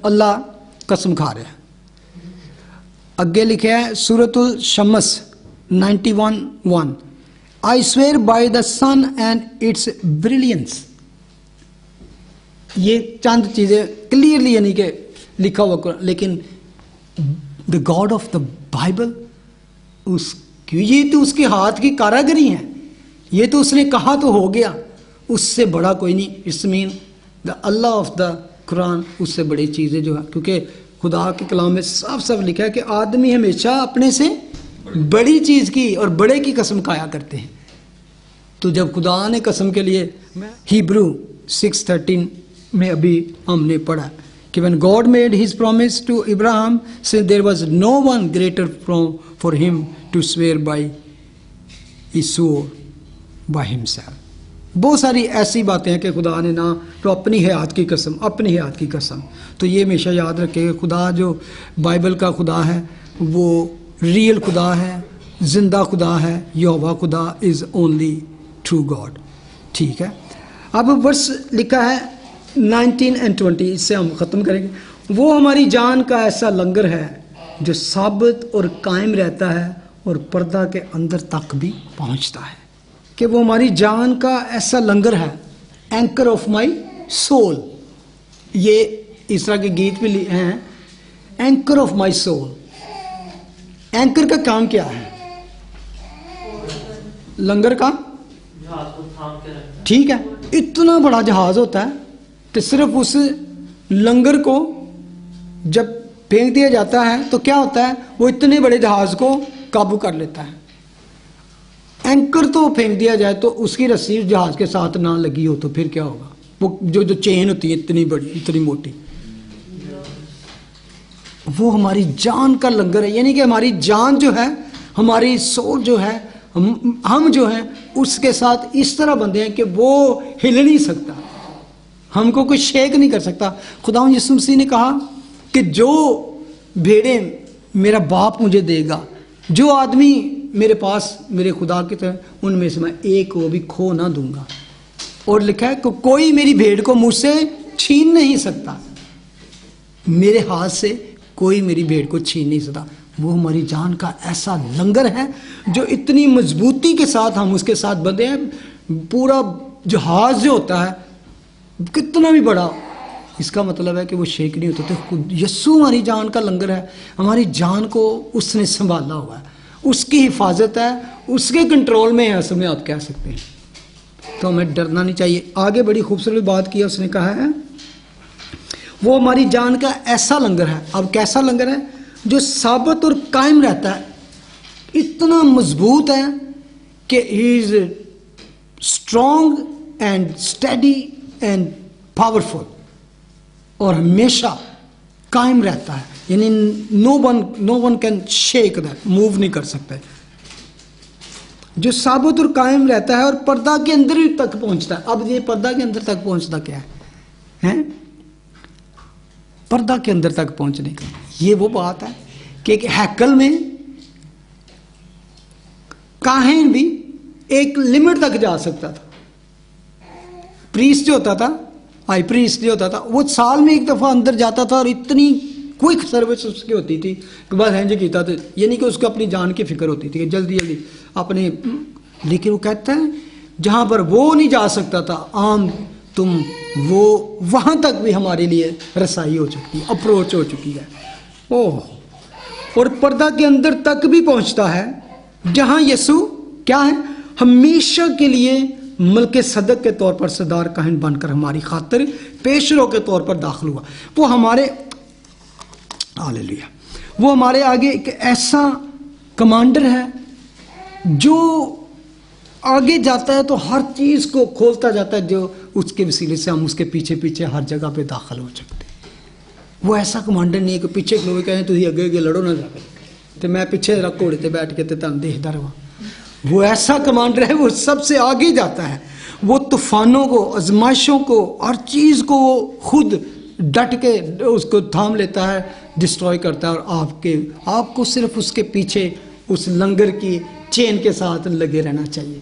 Allah कसम खा रहे हैं। आगे लिखा है सूरतुल Shams 91:1, I swear by the sun and its brilliance. ये चंद चीजें क्लियरली यानी कि लिखा हुआ, लेकिन the God of the Bible ये तो उसके हाथ की कारागरी है, ये तो उसने कहा तो हो गया, उससे बड़ा कोई नहीं। It's mean the Allah of the Quran, उससे बड़ी चीज़ें जो है, क्योंकि खुदा के कलाम में साफ साफ लिखा है कि आदमी हमेशा अपने से बड़ी चीज़ की और बड़े की कसम खाया करते हैं। तो जब खुदा ने कसम के लिए हिब्रू 6:13 में अभी हमने पढ़ा कि when God made his promise to Abraham, since there was no one greater for him to swear by, he swore by himself। बहुत सारी ऐसी बातें हैं कि खुदा ने ना तो अपनी हयात की कसम, अपनी हयात की कसम। तो ये हमेशा याद रखें, खुदा जो बाइबल का खुदा है वो रियल खुदा है, जिंदा खुदा है। यहोवा खुदा इज़ ओनली ट्रू गॉड, ठीक है। अब वर्स लिखा है 19 and 20, इससे हम ख़त्म करेंगे। वो हमारी जान का ऐसा लंगर है जो साबित और कायम रहता है और पर्दा के अंदर तक भी पहुंचता है। कि वो हमारी जान का ऐसा लंगर है, एंकर ऑफ माई सोल। ये इस तरह के गीत भी हैं, anchor of my soul. Anchor का काम क्या है? लंगर का, ठीक है। इतना बड़ा जहाज होता है तो सिर्फ उस लंगर को जब फेंक दिया जाता है तो क्या होता है, वो इतने बड़े जहाज को काबू कर लेता है। एंकर तो फेंक दिया जाए तो उसकी रस्सी जहाज के साथ ना लगी हो तो फिर क्या होगा? वो जो चेन होती है इतनी बड़ी, इतनी मोटी, वो हमारी जान का लंगर है। यानी कि हमारी जान जो है, हमारी सोल जो है, हम जो हैं उसके साथ इस तरह बंधे हैं कि वो हिल नहीं सकता, हमको कोई शेक नहीं कर सकता। खुदा यीशु मसीह ने कहा कि जो भेड़ें मेरा बाप मुझे देगा, जो आदमी मेरे पास मेरे खुदा की तरह, उनमें से मैं एक को भी खो ना दूंगा। और लिखा है कि कोई मेरी भेड़ को मुझसे छीन नहीं सकता, मेरे हाथ से कोई मेरी भेड़ को छीन नहीं सकता। वो हमारी जान का ऐसा लंगर है जो इतनी मजबूती के साथ हम उसके साथ बंधे हैं। पूरा जहाज जो होता है कितना भी बड़ा, इसका मतलब है कि वो शेक नहीं होता। तो यीशु हमारी जान का लंगर है, हमारी जान को उसने संभाला हुआ है, उसकी हिफाजत है, उसके कंट्रोल में है, असल में आप कह सकते हैं। तो हमें डरना नहीं चाहिए। आगे बड़ी खूबसूरत बात की उसने कहा है, वो हमारी जान का ऐसा लंगर है। अब कैसा लंगर है? जो साबित और कायम रहता है, इतना मजबूत है कि he is strong and steady and powerful, और हमेशा कायम रहता है। यानी no one can shake that, move नहीं कर सकते। जो साबित और कायम रहता है और पर्दा के अंदर ही तक पहुंचता है। अब ये पर्दा के अंदर तक पहुंचता क्या है? पर्दा के अंदर तक पहुंचने का ये वो बात है कि एक हैकल में काहिन भी एक लिमिट तक जा सकता था। प्रीस्ट जो होता था, हाई प्रीस्ट जो होता था, वो साल में एक दफा अंदर जाता था और इतनी क्विक सर्विस उसकी होती थी कि बस इंज किया, तो ये नहीं कि उसको अपनी जान की फिक्र होती थी कि जल्दी जल्दी अपने, लेकिन वो कहता है जहाँ पर वो नहीं जा सकता था आम तुम, वो वहाँ तक भी हमारे लिए रसाई हो चुकी है, अप्रोच हो चुकी है। ओह, और पर्दा के अंदर तक भी पहुँचता है जहाँ यीशु क्या है, हमेशा के लिए मलके सदक के तौर पर सरदार काहिन बनकर हमारी खातिर पेशरो के तौर पर दाखिल हुआ। वो हमारे, हालेलुया, वो हमारे आगे एक ऐसा कमांडर है जो आगे जाता है तो हर चीज़ को खोलता जाता है, जो उसके वसीले से हम उसके पीछे पीछे हर जगह पे दाखिल हो सकते हैं। वो ऐसा कमांडर नहीं है कि पीछे लोग कहें तुम अगे अगे लड़ो ना जाकर, तो मैं पीछे जरा घोड़े पर बैठ के तो तुम देखता रहा। वो ऐसा कमांडर है, वो सबसे आगे जाता है, वो तूफानों को, आजमाइशों को, हर चीज़ को वो खुद डट के उसको थाम लेता है, डिस्ट्रॉय करता है, और आपको सिर्फ उसके पीछे उस लंगर की चेन के साथ लगे रहना चाहिए।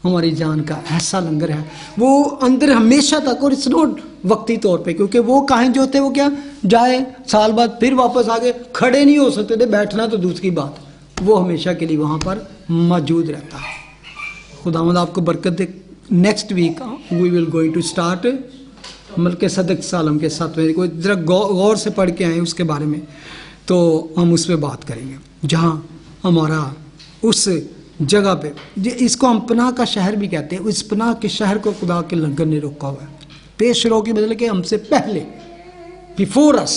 हमारी जान का ऐसा लंगर है, वो अंदर हमेशा तक, और इट्स नॉट वक्ती तौर पे, क्योंकि वो काहिन जो होते वो क्या जाए साल बाद फिर वापस आके खड़े नहीं हो सकते थे, बैठना तो दूसरी बात, वो हमेशा के लिए वहाँ पर मौजूद रहता है। खुदावंद आपको बरकत दे। Next week we will going to start मलके सदक सालम के 7वें को, जरा गौर से पढ़ के आए उसके बारे में, तो हम उस पर बात करेंगे जहाँ हमारा उस जगह पे, इसको हम पनाह का शहर भी कहते हैं, उस पनाह के शहर को खुदा के लंगर ने रोका हुआ है। पेशरो की बदले के हमसे पहले, बिफोर अस,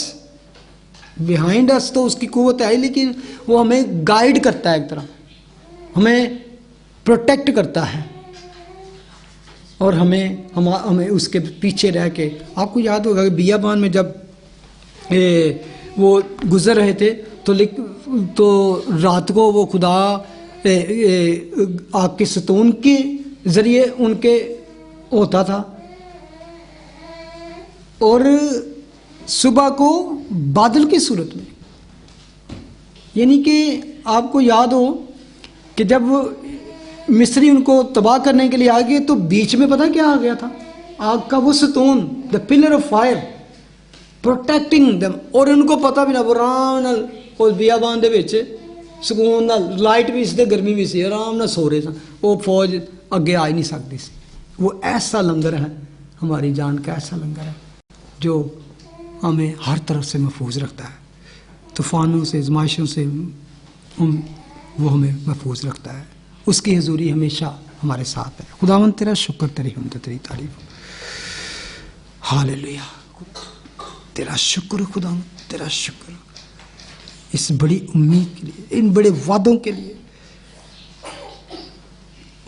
बिहाइंड अस तो उसकी कुव्वत है, लेकिन वो हमें गाइड करता है, एक तरह हमें प्रोटेक्ट करता है, और हमें उसके पीछे रह के। आपको याद होगा कि बियाबान में जब वो गुजर रहे थे तो रात को वो खुदा आग के सतून के जरिए उनके होता था, और सुबह को बादल की सूरत में। यानी कि आपको याद हो कि जब मिस्री उनको तबाह करने के लिए आ गए तो बीच में पता क्या आ गया था, आग का वो सतून, the pillar of fire protecting them, और उनको पता भी ना, वो आराम नाल उस बियाबान दे विच सुकून नाल, लाइट भी सी गर्मी भी सी, आराम नाल सो रहे सन, वो फौज अगे आ ही नहीं सकती सी। वो ऐसा लंगर है, हमारी जान का ऐसा लंगर है जो हमें हर तरफ से महफूज रखता है, तूफ़ानों से, आजमाइशों से वो हमें महफूज रखता है। उसकी हजूरी हमेशा हमारे साथ है। खुदावंद तेरा शुक्र, तेरी हमद, तेरी तारीफ, हालेलुया, तेरा शुक्र खुदावंद, तेरा शुक्र इस बड़ी उम्मीद के लिए, इन बड़े वादों के लिए।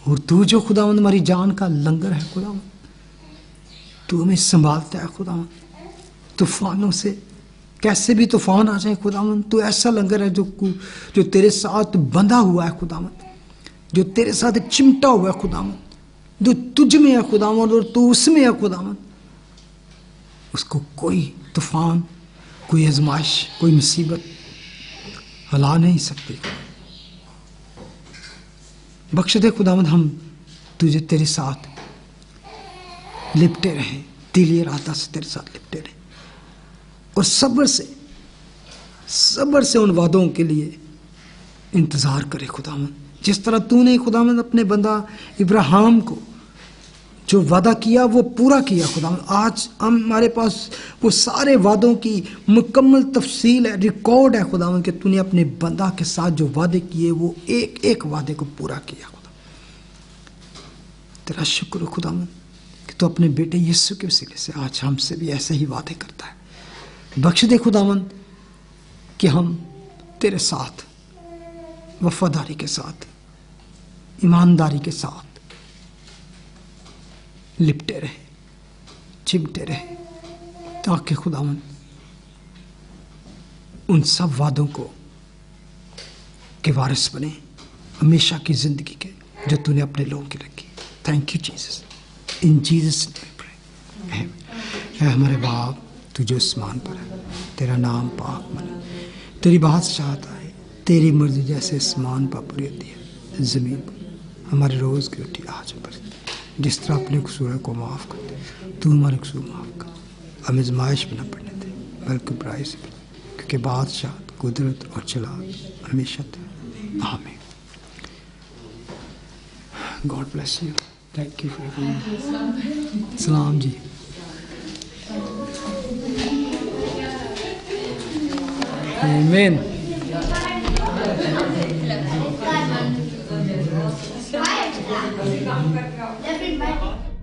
और तू जो खुदावंद हमारी जान का लंगर है खुदावंद, तू हमें संभालता है खुदावंद, तूफानों से कैसे भी तूफान आ जाए खुदावंद, तू ऐसा लंगर है जो तेरे साथ बंधा हुआ है खुदावंद, जो तेरे साथ चिमटा हुआ है खुदावंद, जो तुझ में है खुदावंद और तू उसमें है खुदावंद। उसको कोई तूफान, कोई आजमाइश, कोई मुसीबत हिला नहीं सकती। बख्श दे खुदावंद, हम तुझे तेरे साथ लिपटे रहें, दिल इरादा से तेरे साथ लिपटे रहें, और सब्र से उन वादों के लिए इंतज़ार करे खुदावंद, जिस तरह तूने खुदावंद अपने बंदा इब्राहिम को जो वादा किया वो पूरा किया खुदावंद। आज हमारे पास वो सारे वादों की मुकम्मल तफसील है, रिकॉर्ड है खुदावंद, कि तूने अपने बंदा के साथ जो वादे किए वो एक एक वादे को पूरा किया खुदावंद। तेरा शुक्र खुदावंद कि तू अपने बेटे यीशु के वसीले से आज हमसे भी ऐसे ही वादे करता है। बख्श दे खुदावंद कि हम तेरे साथ वफादारी के साथ, ईमानदारी के साथ लिपटे रहे, चिमटे रहे, ताकि खुदावंद उन सब वादों को के वारिस बने हमेशा की जिंदगी के, जो तूने अपने लोगों की रखी। Thank you Jesus, in Jesus name pray. ऐ हमारे बाप तू जो आसमान पर है, तेरा नाम पाक बने, तेरी बादशाह आए, तेरी मर्जी जैसे आसमान पर पूरी होती है ज़मीन पर। हमारे रोज़ की रोटी आज पर, जिस तरह अपने कसूरों को माफ़ कर दे, तू हमारे कसूर माफ़ कर, हमें आज़माइश में न पड़ने दे, बल्कि बुराई से क्योंकि बादशाह, कुदरत और जलाल हमेशा थे। आमीन। God bless you. Thank you for coming. सलाम जी। आमीन। Everybody.